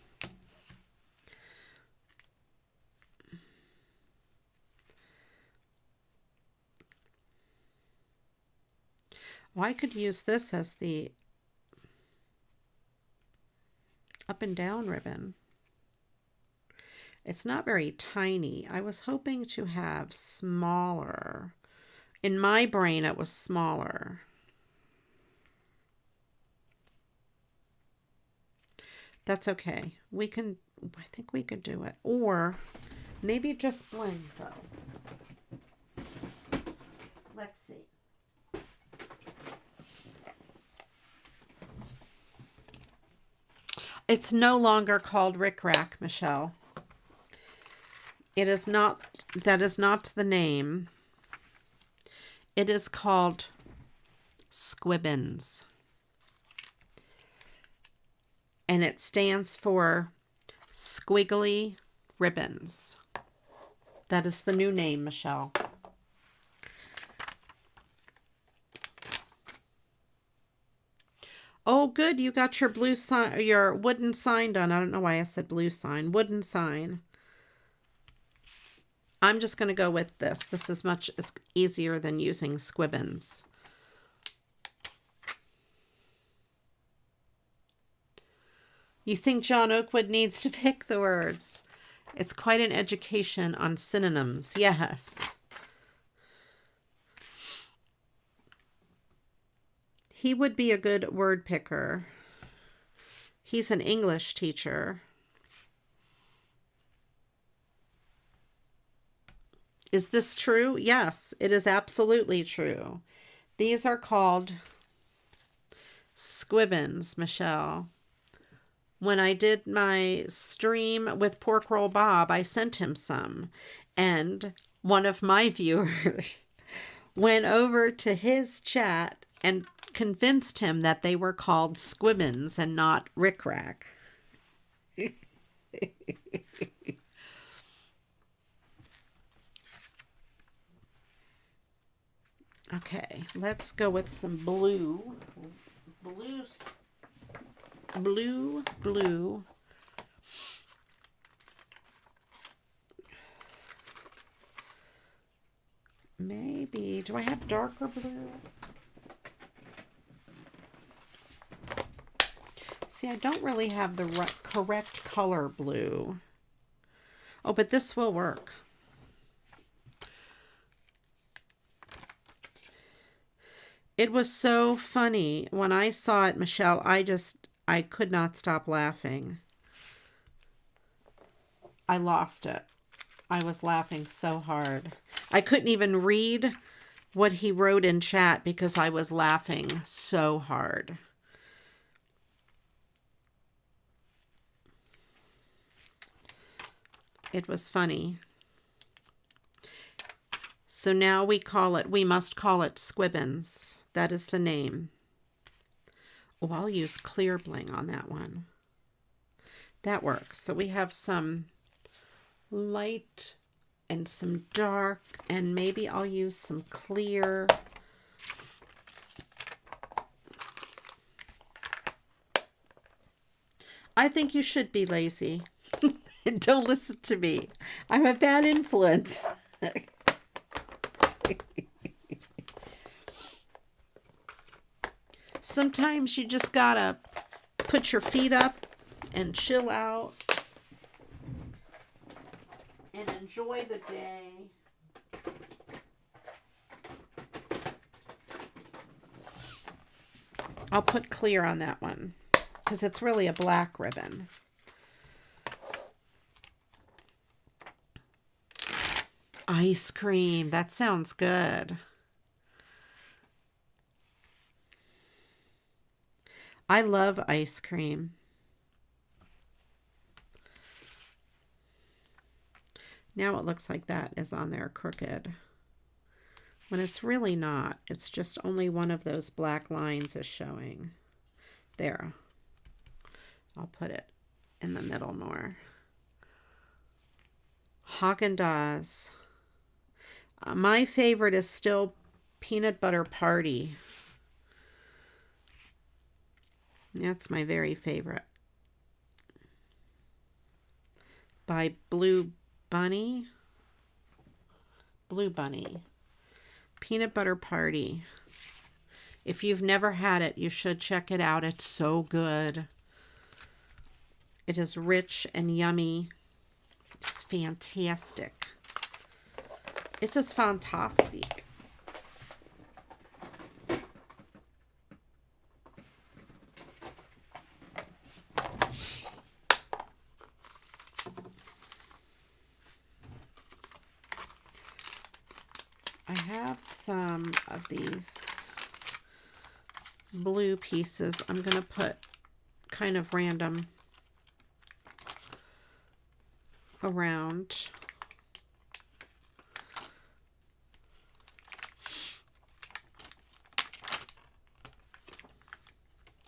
Well, I could use this as the up and down ribbon. It's not very tiny. I was hoping to have smaller. In my brain, it was smaller. That's okay. We can, I think we could do it. Or maybe just bling, though. Let's see. It's no longer called Rick Rack, Michelle. It is not, that is not the name. It is called Squibbins. And it stands for Squiggly Ribbons. That is the new name, Michelle. Oh, good. You got your blue sign, your wooden sign done. I don't know why I said blue sign. Wooden sign. I'm just going to go with this. This is much it's easier than using squibbins. You think John Oakwood needs to pick the words. It's quite an education on synonyms. Yes. He would be a good word picker. He's an English teacher. Is this true? Yes, it is absolutely true. These are called squibbins, Michelle. When I did my stream with Pork Roll Bob, I sent him some. And one of my viewers went over to his chat and convinced him that they were called squibbins and not rickrack. Okay, let's go with some blue. Blue. Maybe, do I have darker blue? See, I don't really have the correct color blue. Oh, but this will work. It was so funny. When I saw it, Michelle, I could not stop laughing. I lost it. I was laughing so hard. I couldn't even read what he wrote in chat because I was laughing so hard. It was funny. So now we must call it Squibbins. That is the name. Oh, I'll use clear bling on that one. That works. So we have some light and some dark, and maybe I'll use some clear. I think you should be lazy. Don't listen to me. I'm a bad influence. Sometimes you just gotta put your feet up and chill out and enjoy the day. I'll put clear on that one because it's really a black ribbon. Ice cream. That sounds good. I love ice cream. Now it looks like that is on there crooked. When it's really not. It's just only one of those black lines is showing. There. I'll put it in the middle more. Haagen-Dazs. My favorite is still Peanut Butter Party. That's my very favorite. By Blue Bunny. Blue Bunny. Peanut Butter Party. If you've never had it, you should check it out. It's so good. It is rich and yummy. It's fantastic. It is fantastic. I have some of these blue pieces. I'm going to put kind of random around.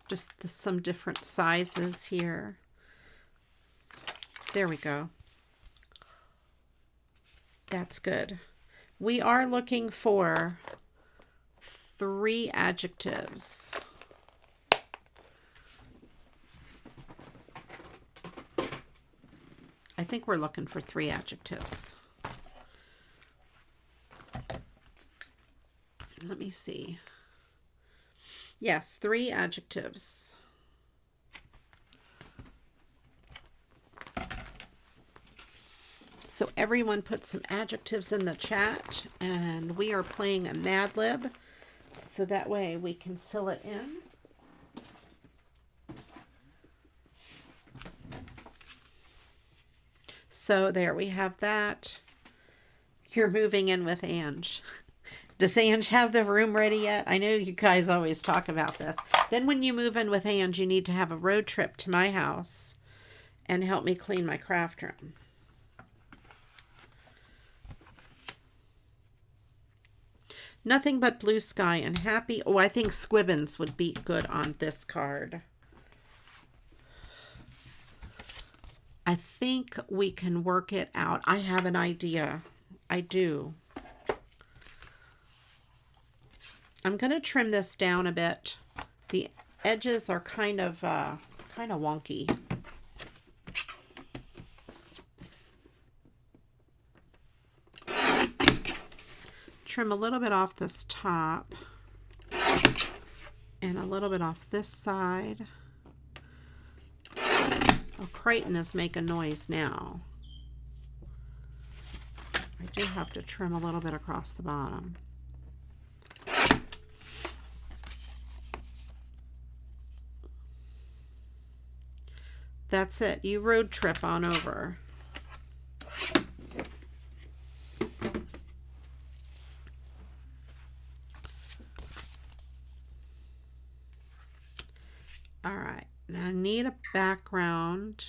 Just some different sizes here. There we go. That's good. We are looking for 3 adjectives. I think we're looking for 3 adjectives. Let me see. Yes, 3 adjectives. So everyone put some adjectives in the chat, and we are playing a Mad Lib, so that way we can fill it in. So there we have that. You're moving in with Ange. Does Ange have the room ready yet? I know you guys always talk about this. Then when you move in with Ange, you need to have a road trip to my house and help me clean my craft room. Nothing but blue sky and happy. Oh, I think Squibbins would be good on this card. I think we can work it out. I have an idea. I do. I'm going to trim this down a bit. The edges are kind of wonky. Trim a little bit off this top and a little bit off this side. Oh, Creighton is making noise now. I do have to trim a little bit across the bottom. That's it. You road trip on over. All right. Now I need a background.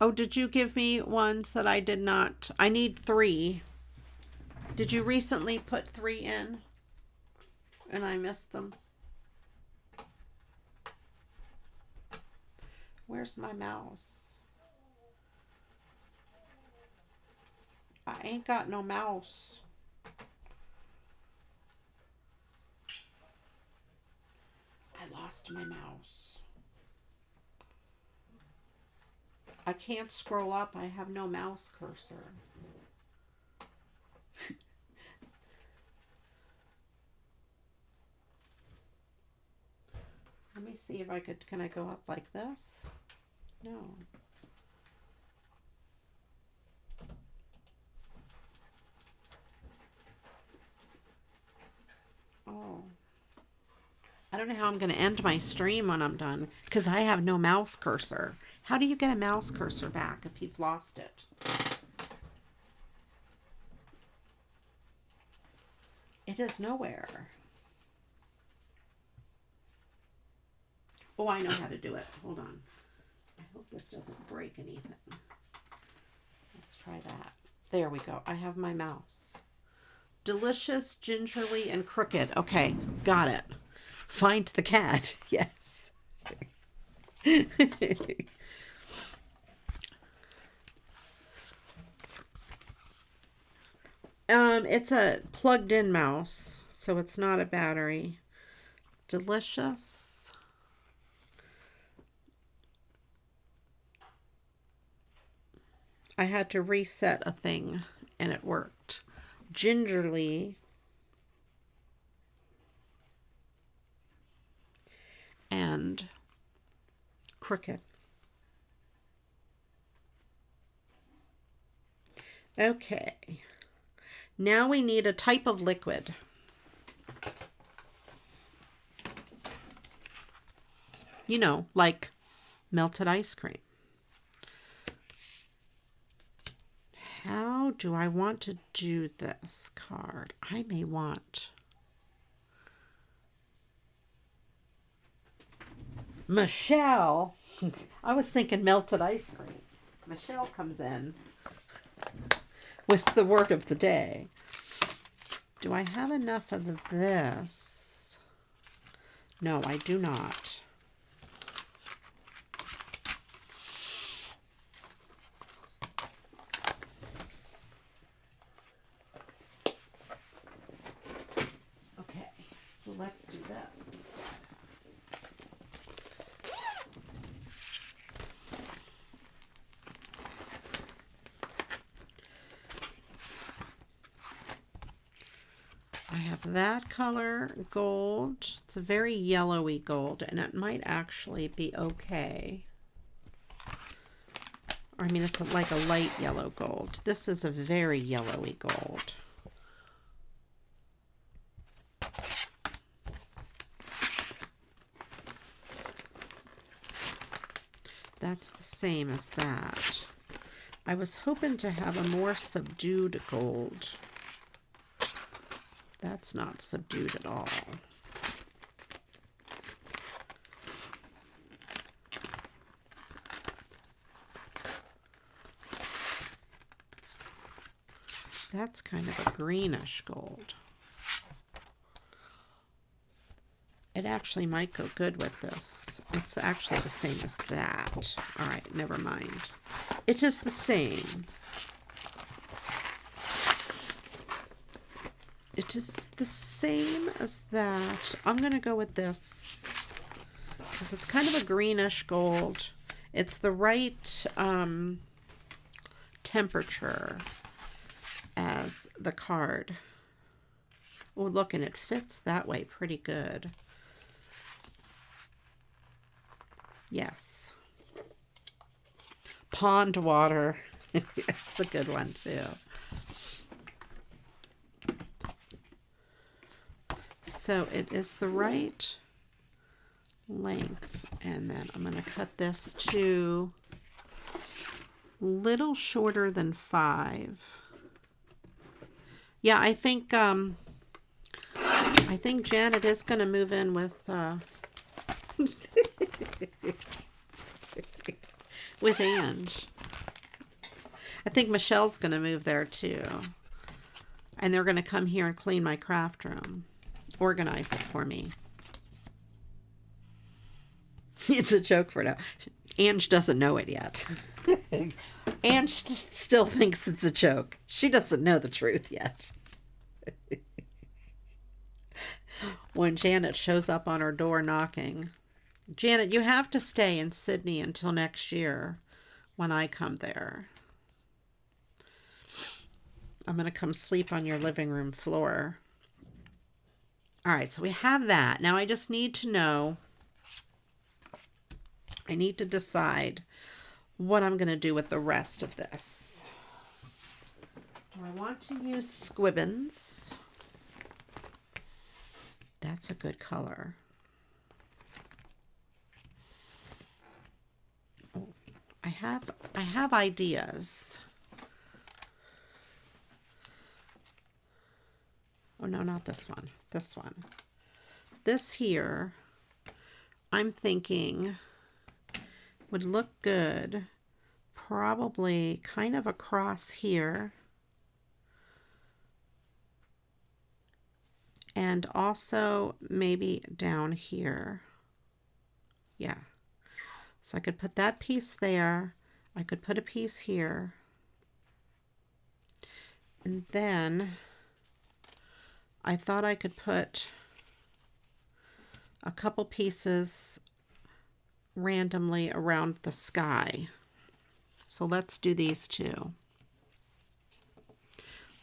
Oh, did you give me ones that I did not? I need 3. Did you recently put 3 in? And I missed them. Where's my mouse? I ain't got no mouse. I lost my mouse. I can't scroll up. I have no mouse cursor. Let me see if I could, can I go up like this? No. Oh. I don't know how I'm going to end my stream when I'm done, because I have no mouse cursor. How do you get a mouse cursor back if you've lost it? It is nowhere. Oh, I know how to do it. Hold on. I hope this doesn't break anything. Let's try that. There we go. I have my mouse. Delicious, gingerly, and crooked. Okay, got it. Find the cat. Yes. It's a plugged-in mouse, so it's not a battery. Delicious. I had to reset a thing, and it worked. Gingerly. And crooked. Okay. Now we need a type of liquid. You know, like melted ice cream. How do I want to do this card? I may want Michelle. I was thinking melted ice cream. Michelle comes in with the word of the day. Do I have enough of this? No, I do not. Okay, so let's do this instead. I have that color gold. It's a very yellowy gold, and it might actually be okay. I mean, it's like a light yellow gold. This is a very yellowy gold. That's the same as that. I was hoping to have a more subdued gold. That's not subdued at all. That's kind of a greenish gold. It actually might go good with this. It's actually the same as that. All right, never mind. It is the same. It is the same as that. I'm going to go with this because it's kind of a greenish gold. It's the right temperature as the card. Oh, look, and it fits that way pretty good. Yes. Pond water. It's a good one too. So it is the right length, and then I'm going to cut this to a little shorter than 5. Yeah, I think Janet is going to move in with with Ange. I think Michelle's going to move there too, and they're going to come here and clean my craft room. Organize it for me. It's a joke for now. Ange doesn't know it yet. Ange still thinks it's a joke. She doesn't know the truth yet. When Janet shows up on her door knocking, Janet, you have to stay in Sydney until next year when I come there. I'm going to come sleep on your living room floor. All right, so we have that. Now I just need to know, I need to decide what I'm going to do with the rest of this. Do I want to use Squibbins? That's a good color. Oh, I have ideas. Oh, no, not this one. This one. This here, I'm thinking would look good. Probably kind of across here. and also maybe down here. Yeah. So I could put that piece there. I could put a piece here. And then I thought I could put a couple pieces randomly around the sky. So let's do these two.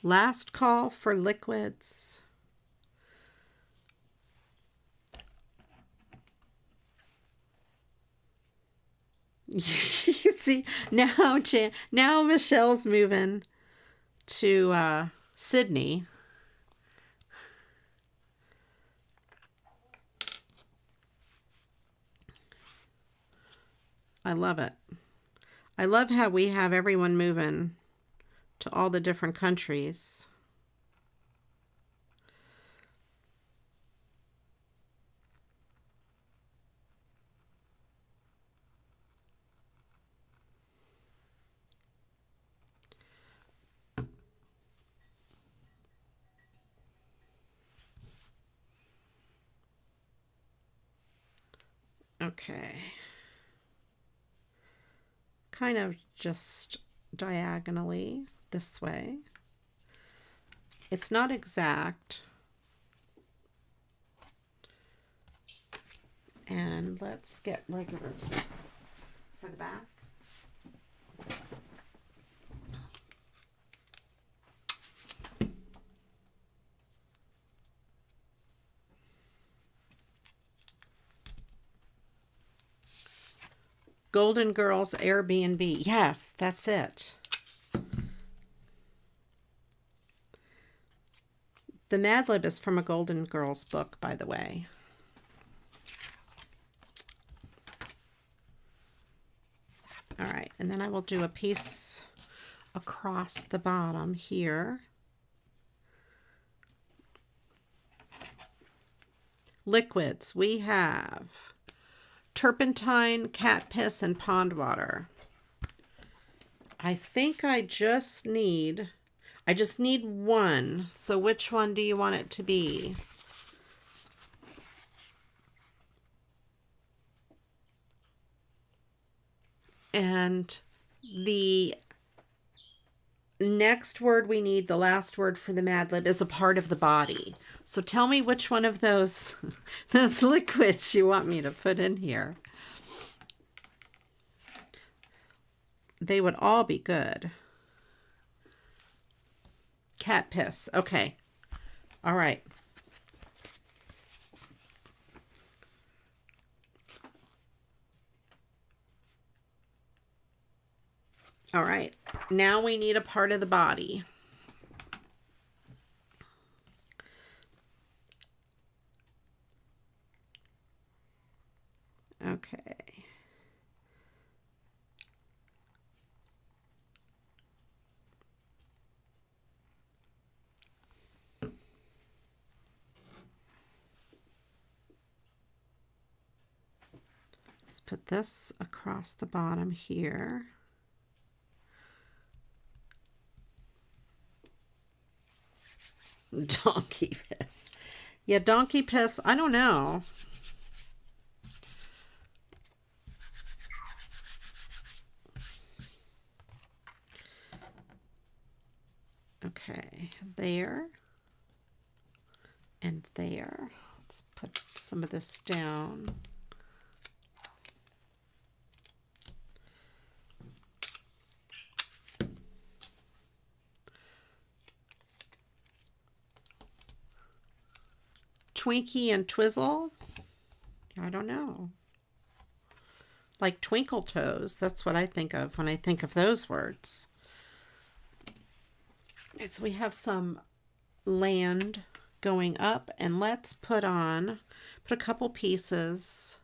Last call for liquids. See, now Michelle's moving to Sydney. I love it. I love how we have everyone moving to all the different countries. Okay. Kind of just diagonally this way. It's not exact. And let's get regular for the back. Golden Girls Airbnb. Yes, that's it. The Mad Lib is from a Golden Girls book, by the way. All right, and then I will do a piece across the bottom here. Liquids, we have turpentine, cat piss, and pond water. I think I just need one. So which one do you want it to be? And the next word we need, the last word for the Mad Lib, is a part of the body. So tell me which one of those liquids you want me to put in here. They would all be good. Cat piss. Okay. All right. All right. Now we need a part of the body. Okay. Let's put this across the bottom here. Donkey piss. Yeah, donkey piss. I don't know. Okay, there and there. Let's put some of this down. Twinkie and Twizzle? I don't know. Like twinkle toes. That's what I think of when I think of those words. So we have some land going up, and let's put a couple pieces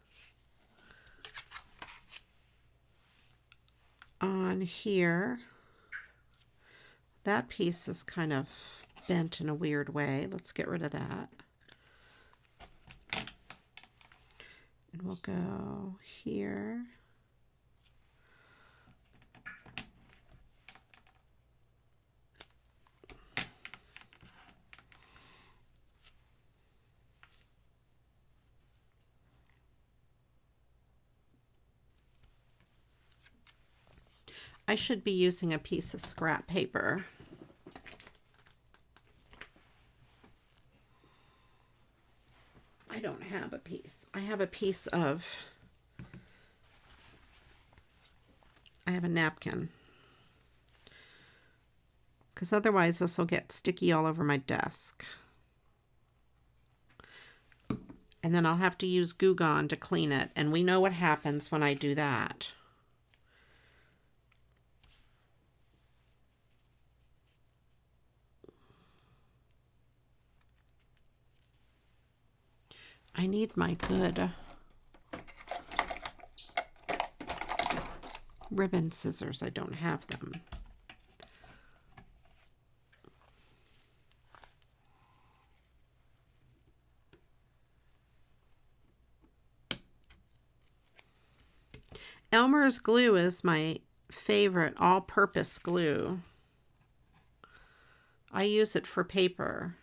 on here. That piece is kind of bent in a weird way. Let's get rid of that. And we'll go here. I should be using a piece of scrap paper. I don't have a piece. I have a piece of, I have a napkin. Because otherwise this will get sticky all over my desk. And then I'll have to use Goo Gone to clean it. And we know what happens when I do that. I need my good ribbon scissors. I don't have them. Elmer's glue is my favorite all-purpose glue. I use it for paper,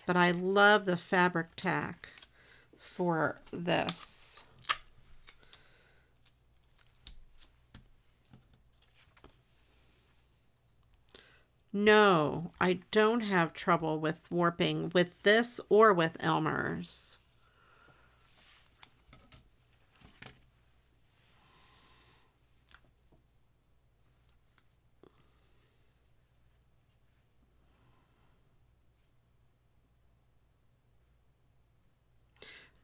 but I love the fabric tack for this. No, I don't have trouble with warping with this or with Elmer's.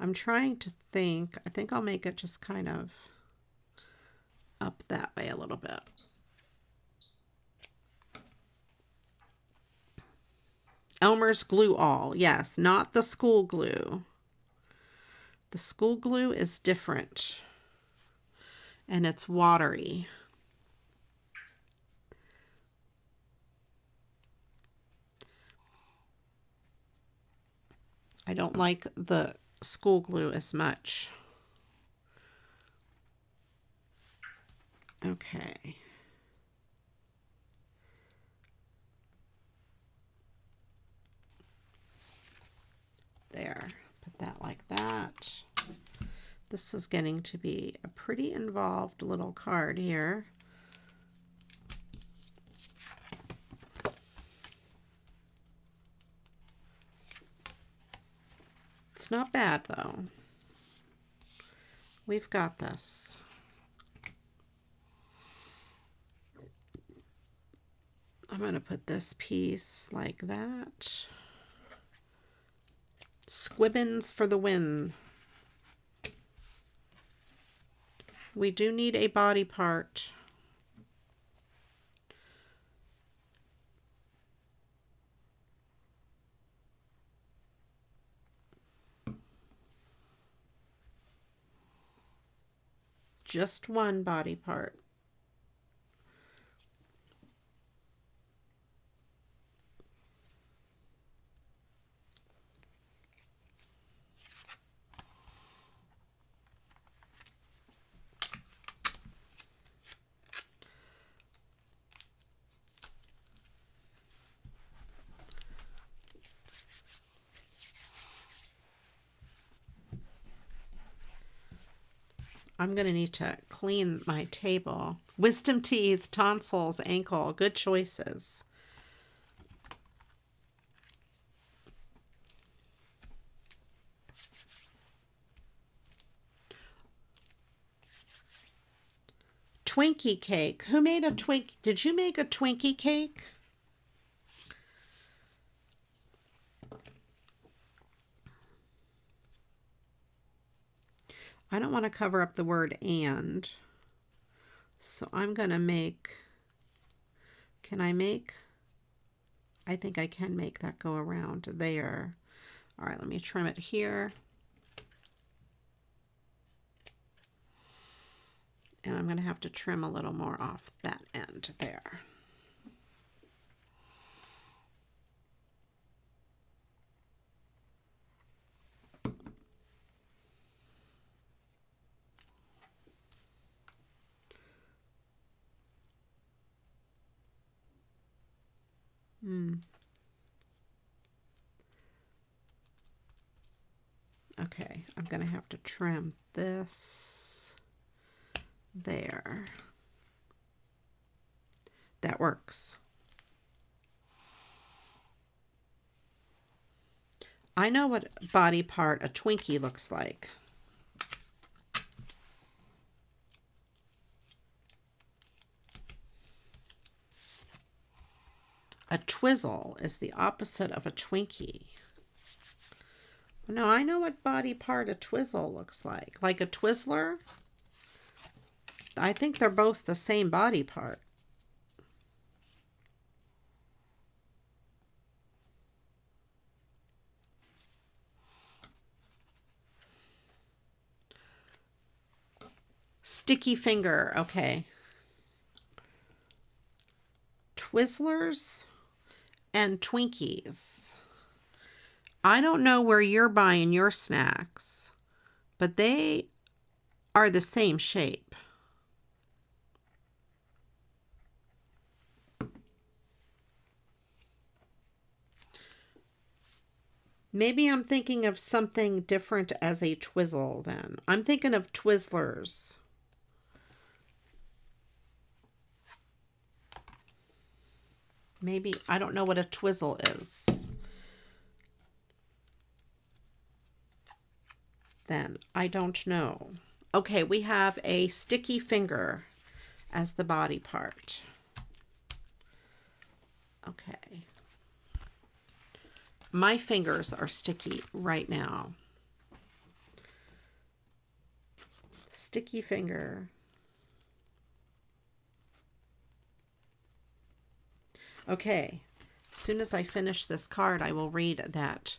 I'm trying to think. I think I'll make it just kind of up that way a little bit. Elmer's Glue All. Yes, not the school glue. The school glue is different. And it's watery. I don't like the school glue as much. Okay. There. Put that like that. This is getting to be a pretty involved little card here. It's not bad though. We've got this. I'm going to put this piece like that. Squibbins for the win. We do need a body part. Just one body part. I'm going to need to clean my table. Wisdom teeth, tonsils, ankle. Good choices. Twinkie cake. Who made a Twinkie? Did you make a Twinkie cake? I don't want to cover up the word and. So I'm going to make, can I make? I think I can make that go around there. All right, let me trim it here. And I'm going to have to trim a little more off that end there. Okay, I'm going to have to trim this there. That works. I know what body part a Twinkie looks like. A Twizzle is the opposite of a Twinkie. No, I know what body part a Twizzle looks like. Like a Twizzler? I think they're both the same body part. Sticky finger, okay. Twizzlers and Twinkies. I don't know where you're buying your snacks, but they are the same shape. Maybe I'm thinking of something different as a Twizzle then. I'm thinking of Twizzlers. Maybe, I don't know what a Twizzle is. Then, I don't know. Okay, we have a sticky finger as the body part. Okay. My fingers are sticky right now. Sticky finger. Okay, as soon as I finish this card, I will read that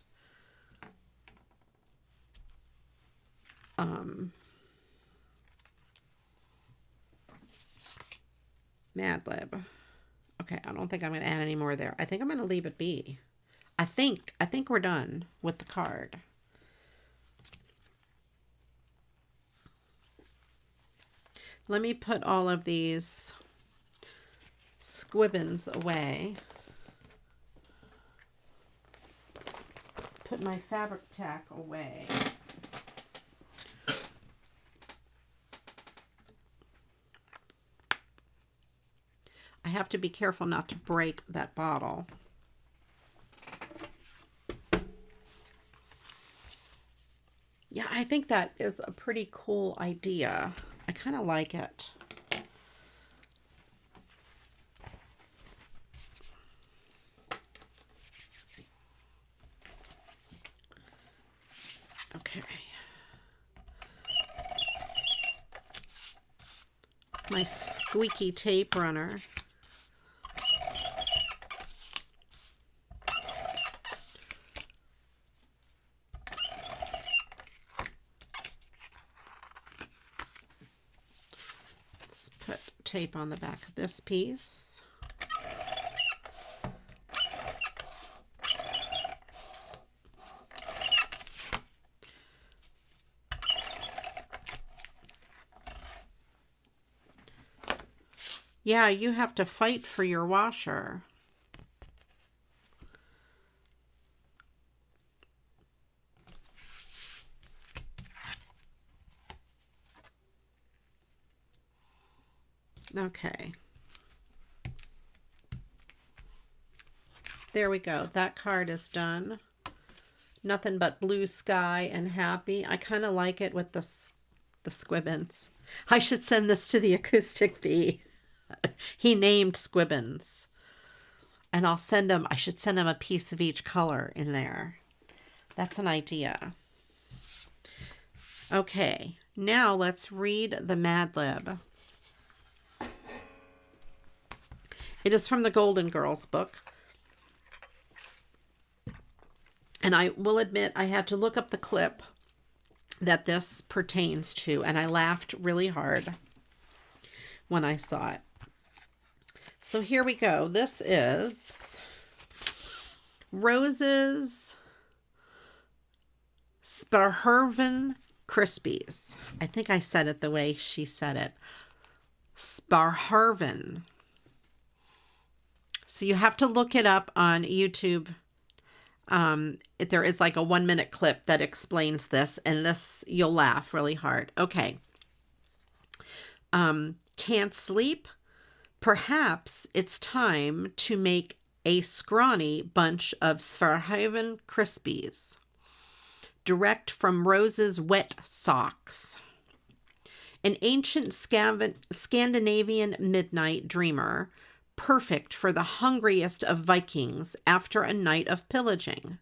Mad Lib. Okay, I don't think I'm going to add any more there. I think I'm going to leave it be. I think we're done with the card. Let me put all of these squibbins away. Put my fabric tack away. I have to be careful not to break that bottle. Yeah, I think that is a pretty cool idea. I kind of like it. Okay. It's my squeaky tape runner. Let's put tape on the back of this piece. Yeah, you have to fight for your washer. Okay. There we go. That card is done. Nothing but blue sky and happy. I kind of like it with the squibbins. I should send this to the acoustic bee. He named squibbins. And I'll send him, I should send him a piece of each color in there. That's an idea. Okay, now let's read the Mad Lib. It is from the Golden Girls book. And I will admit I had to look up the clip that this pertains to, and I laughed really hard when I saw it. So here we go. This is Rose's Sparherven Crispies. I think I said it the way she said it. Sparherven. So you have to look it up on YouTube. There is like a 1-minute clip that explains this, and this, you'll laugh really hard. Okay. Can't sleep, Perhaps it's time to make a scrawny bunch of Svarhaven Krispies, direct from Rose's wet socks. An ancient Scandinavian midnight dreamer, perfect for the hungriest of Vikings after a night of pillaging.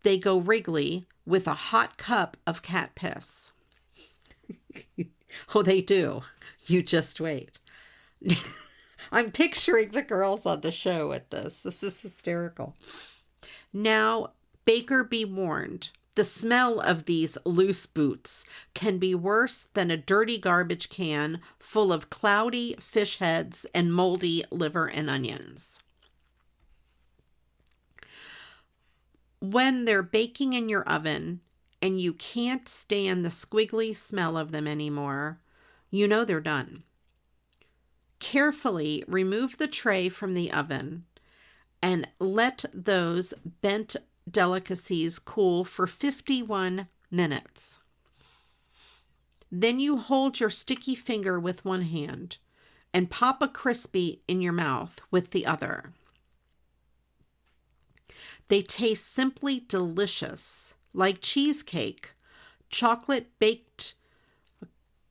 They go wriggly with a hot cup of cat piss. Oh, they do. You just wait. I'm picturing the girls on the show with this. This is hysterical. Now, Baker be warned. The smell of these loose boots can be worse than a dirty garbage can full of cloudy fish heads and moldy liver and onions. When they're baking in your oven and you can't stand the squiggly smell of them anymore, you know they're done. Carefully remove the tray from the oven and let those bent delicacies cool for 51 minutes. Then you hold your sticky finger with one hand and pop a Crispy in your mouth with the other. They taste simply delicious, like cheesecake, chocolate baked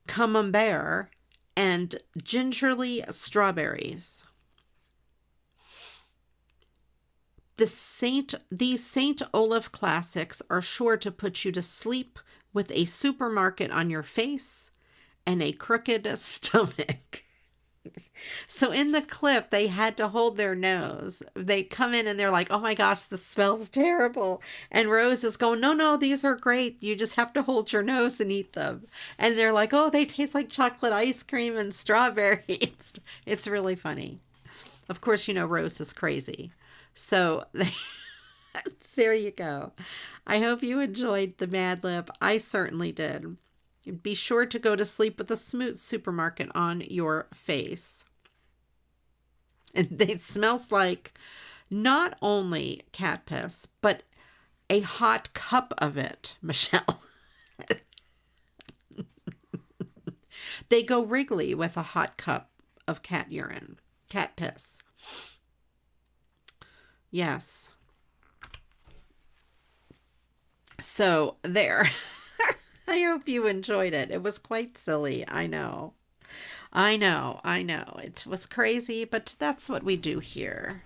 camembert, and gingerly strawberries. These St. Olaf classics are sure to put you to sleep with a supermarket on your face and a crooked stomach. So in the clip, they had to hold their nose. They come in and they're like, oh my gosh, this smells terrible. And Rose is going, no, these are great. You just have to hold your nose and eat them. And they're like, oh, they taste like chocolate ice cream and strawberries. It's really funny. Of course, you know, Rose is crazy. So there you go. I hope you enjoyed the Mad Lib. I certainly did. Be sure to go to sleep with a smooth supermarket on your face. And they smells like not only cat piss, but a hot cup of it, Michelle. They go wriggly with a hot cup of cat urine, cat piss. Yes. So there. I hope you enjoyed it. It was quite silly. I know. It was crazy, but that's what we do here.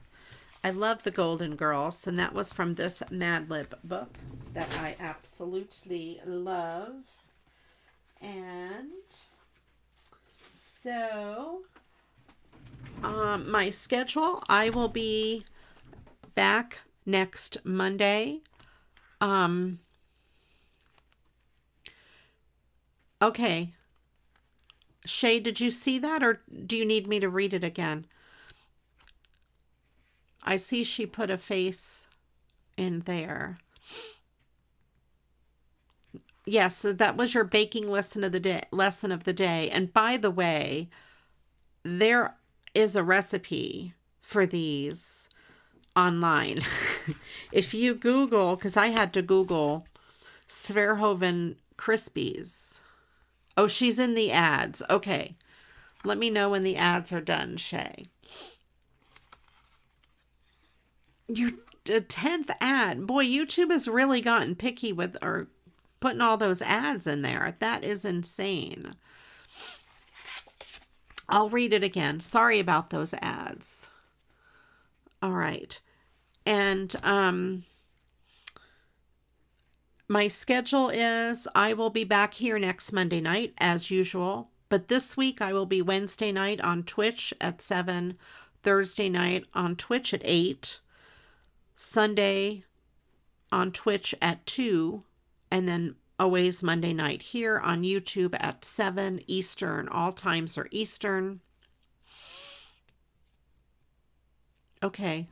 I love the Golden Girls, and that was from this Mad Lib book that I absolutely love. And so, my schedule, I will be back next Monday. Okay. Shay, did you see that, or do you need me to read it again? I see she put a face in there. Yes, so that was your baking lesson of the day. And by the way, there is a recipe for these online. If you Google, because I had to Google Sverhoven Krispies. Oh, she's in the ads. Okay. Let me know when the ads are done, Shay. Your 10th ad. Boy, YouTube has really gotten picky with or putting all those ads in there. That is insane. I'll read it again. Sorry about those ads. All right. And my schedule is I will be back here next Monday night as usual. But this week I will be Wednesday night on Twitch at 7, Thursday night on Twitch at 8, Sunday on Twitch at 2, and then always Monday night here on YouTube at 7 Eastern. All times are Eastern. Okay.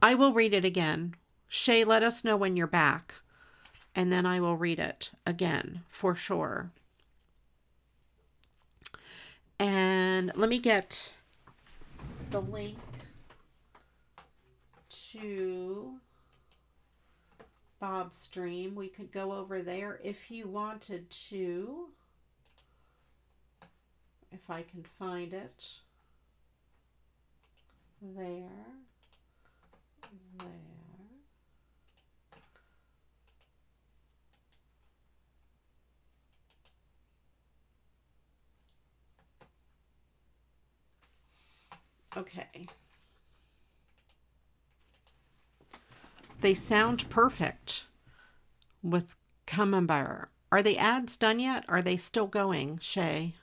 I will read it again. Shay, let us know when you're back. And then I will read it again for sure. And let me get the link to Bob's stream. We could go over there if you wanted to. If I can find it. there. Okay. They sound perfect with Camembert. Are the ads done yet? Are they still going, Shay?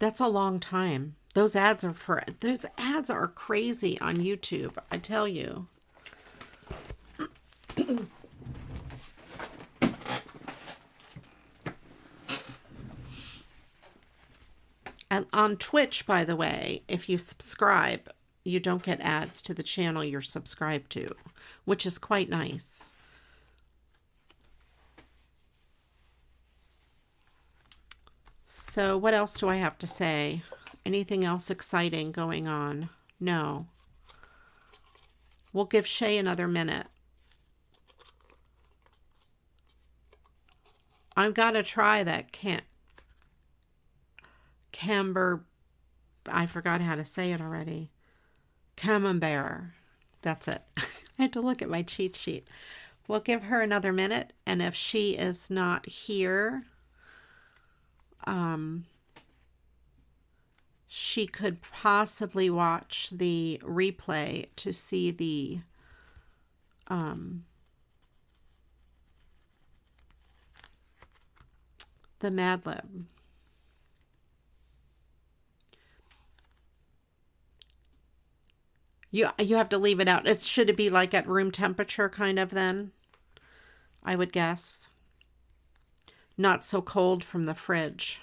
That's a long time. Those ads are crazy on YouTube, I tell you. And on Twitch, by the way, if you subscribe, you don't get ads to the channel you're subscribed to, which is quite nice. So what else do I have to say? Anything else exciting going on? No. We'll give Shay another minute. I've got to try that Camber, I forgot how to say it already. Camembert. That's it. I had to look at my cheat sheet. We'll give her another minute, and if she is not here, she could possibly watch the replay to see the Mad Lib. You have to leave it out. Should it be like at room temperature kind of then? I would guess. Not so cold from the fridge.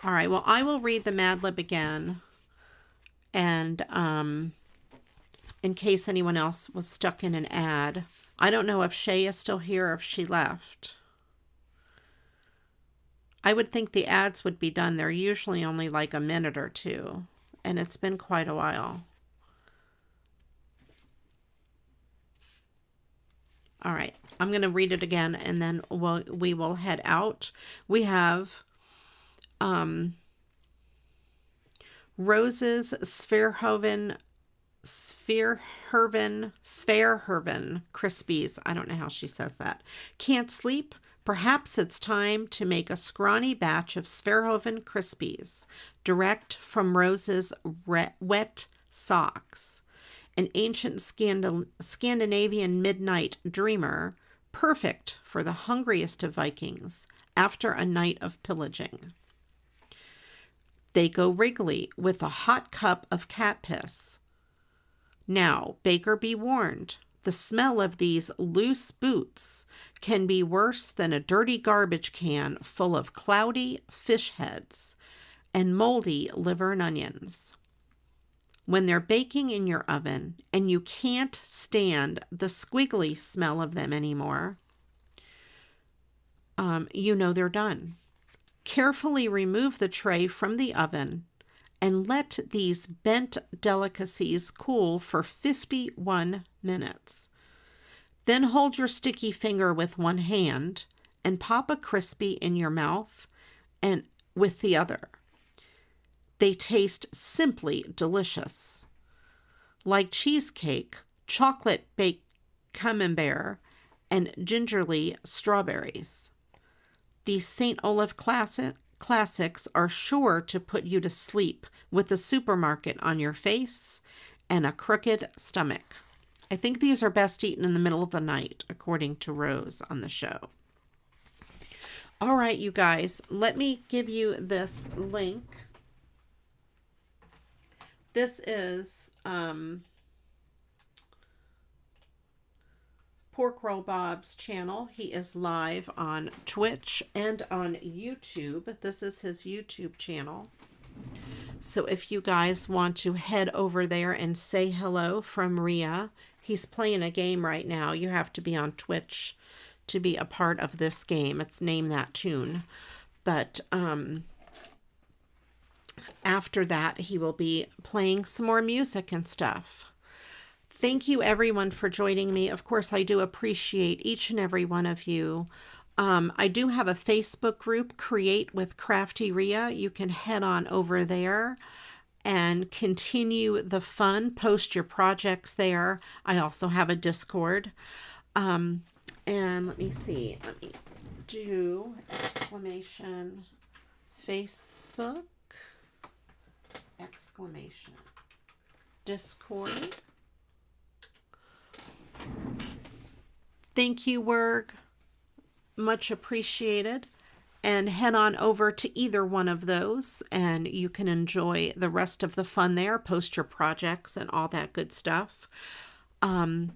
All right, well, I will read the Mad Lib again. And in case anyone else was stuck in an ad. I don't know if Shay is still here or if she left. I would think the ads would be done. They're usually only like a minute or two. And it's been quite a while. All right, I'm going to read it again, and then we will head out. We have Rose's Sverhoven Crispies. I don't know how she says that. Can't sleep? Perhaps it's time to make a scrawny batch of Sverhoven Crispies, direct from Rose's wet socks. An ancient Scandinavian midnight dreamer, perfect for the hungriest of Vikings after a night of pillaging. They go wriggly with a hot cup of cat piss. Now, baker be warned, the smell of these loose boots can be worse than a dirty garbage can full of cloudy fish heads and moldy liver and onions. When they're baking in your oven and you can't stand the squiggly smell of them anymore, you know they're done. Carefully remove the tray from the oven and let these bent delicacies cool for 51 minutes. Then hold your sticky finger with one hand and pop a crispy in your mouth and with the other. They taste simply delicious. Like cheesecake, chocolate baked camembert, and gingerly strawberries. These St. Olaf classics are sure to put you to sleep with the supermarket on your face and a crooked stomach. I think these are best eaten in the middle of the night, according to Rose on the show. All right, you guys, let me give you this link. This is Pork Roll Bob's channel. He is live on Twitch and on YouTube. This is his YouTube channel. So if you guys want to head over there and say hello from Ria, he's playing a game right now. You have to be on Twitch to be a part of this game. It's Name That Tune. But after that, he will be playing some more music and stuff. Thank you everyone for joining me. Of course, I do appreciate each and every one of you. I do have a Facebook group, Create with CraftyRia. You can head on over there and continue the fun. Post your projects there. I also have a Discord. And let me see. Let me do exclamation Facebook exclamation Discord. Thank you, Werg. Much appreciated. And head on over to either one of those and you can enjoy the rest of the fun there. Post your projects and all that good stuff. I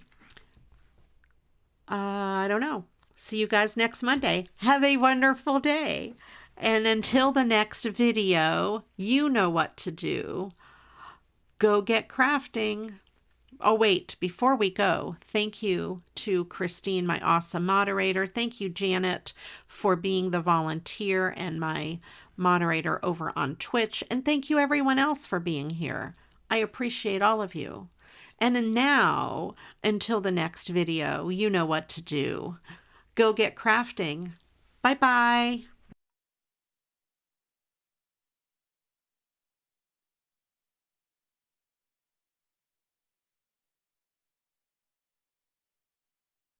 don't know. See you guys next Monday. Have a wonderful day. And until the next video, you know what to do. Go get crafting. Oh, wait, before we go, thank you to Christine, my awesome moderator. Thank you, Janet, for being the volunteer and my moderator over on Twitch. And thank you, everyone else, for being here. I appreciate all of you. And now, until the next video, you know what to do. Go get crafting. Bye-bye.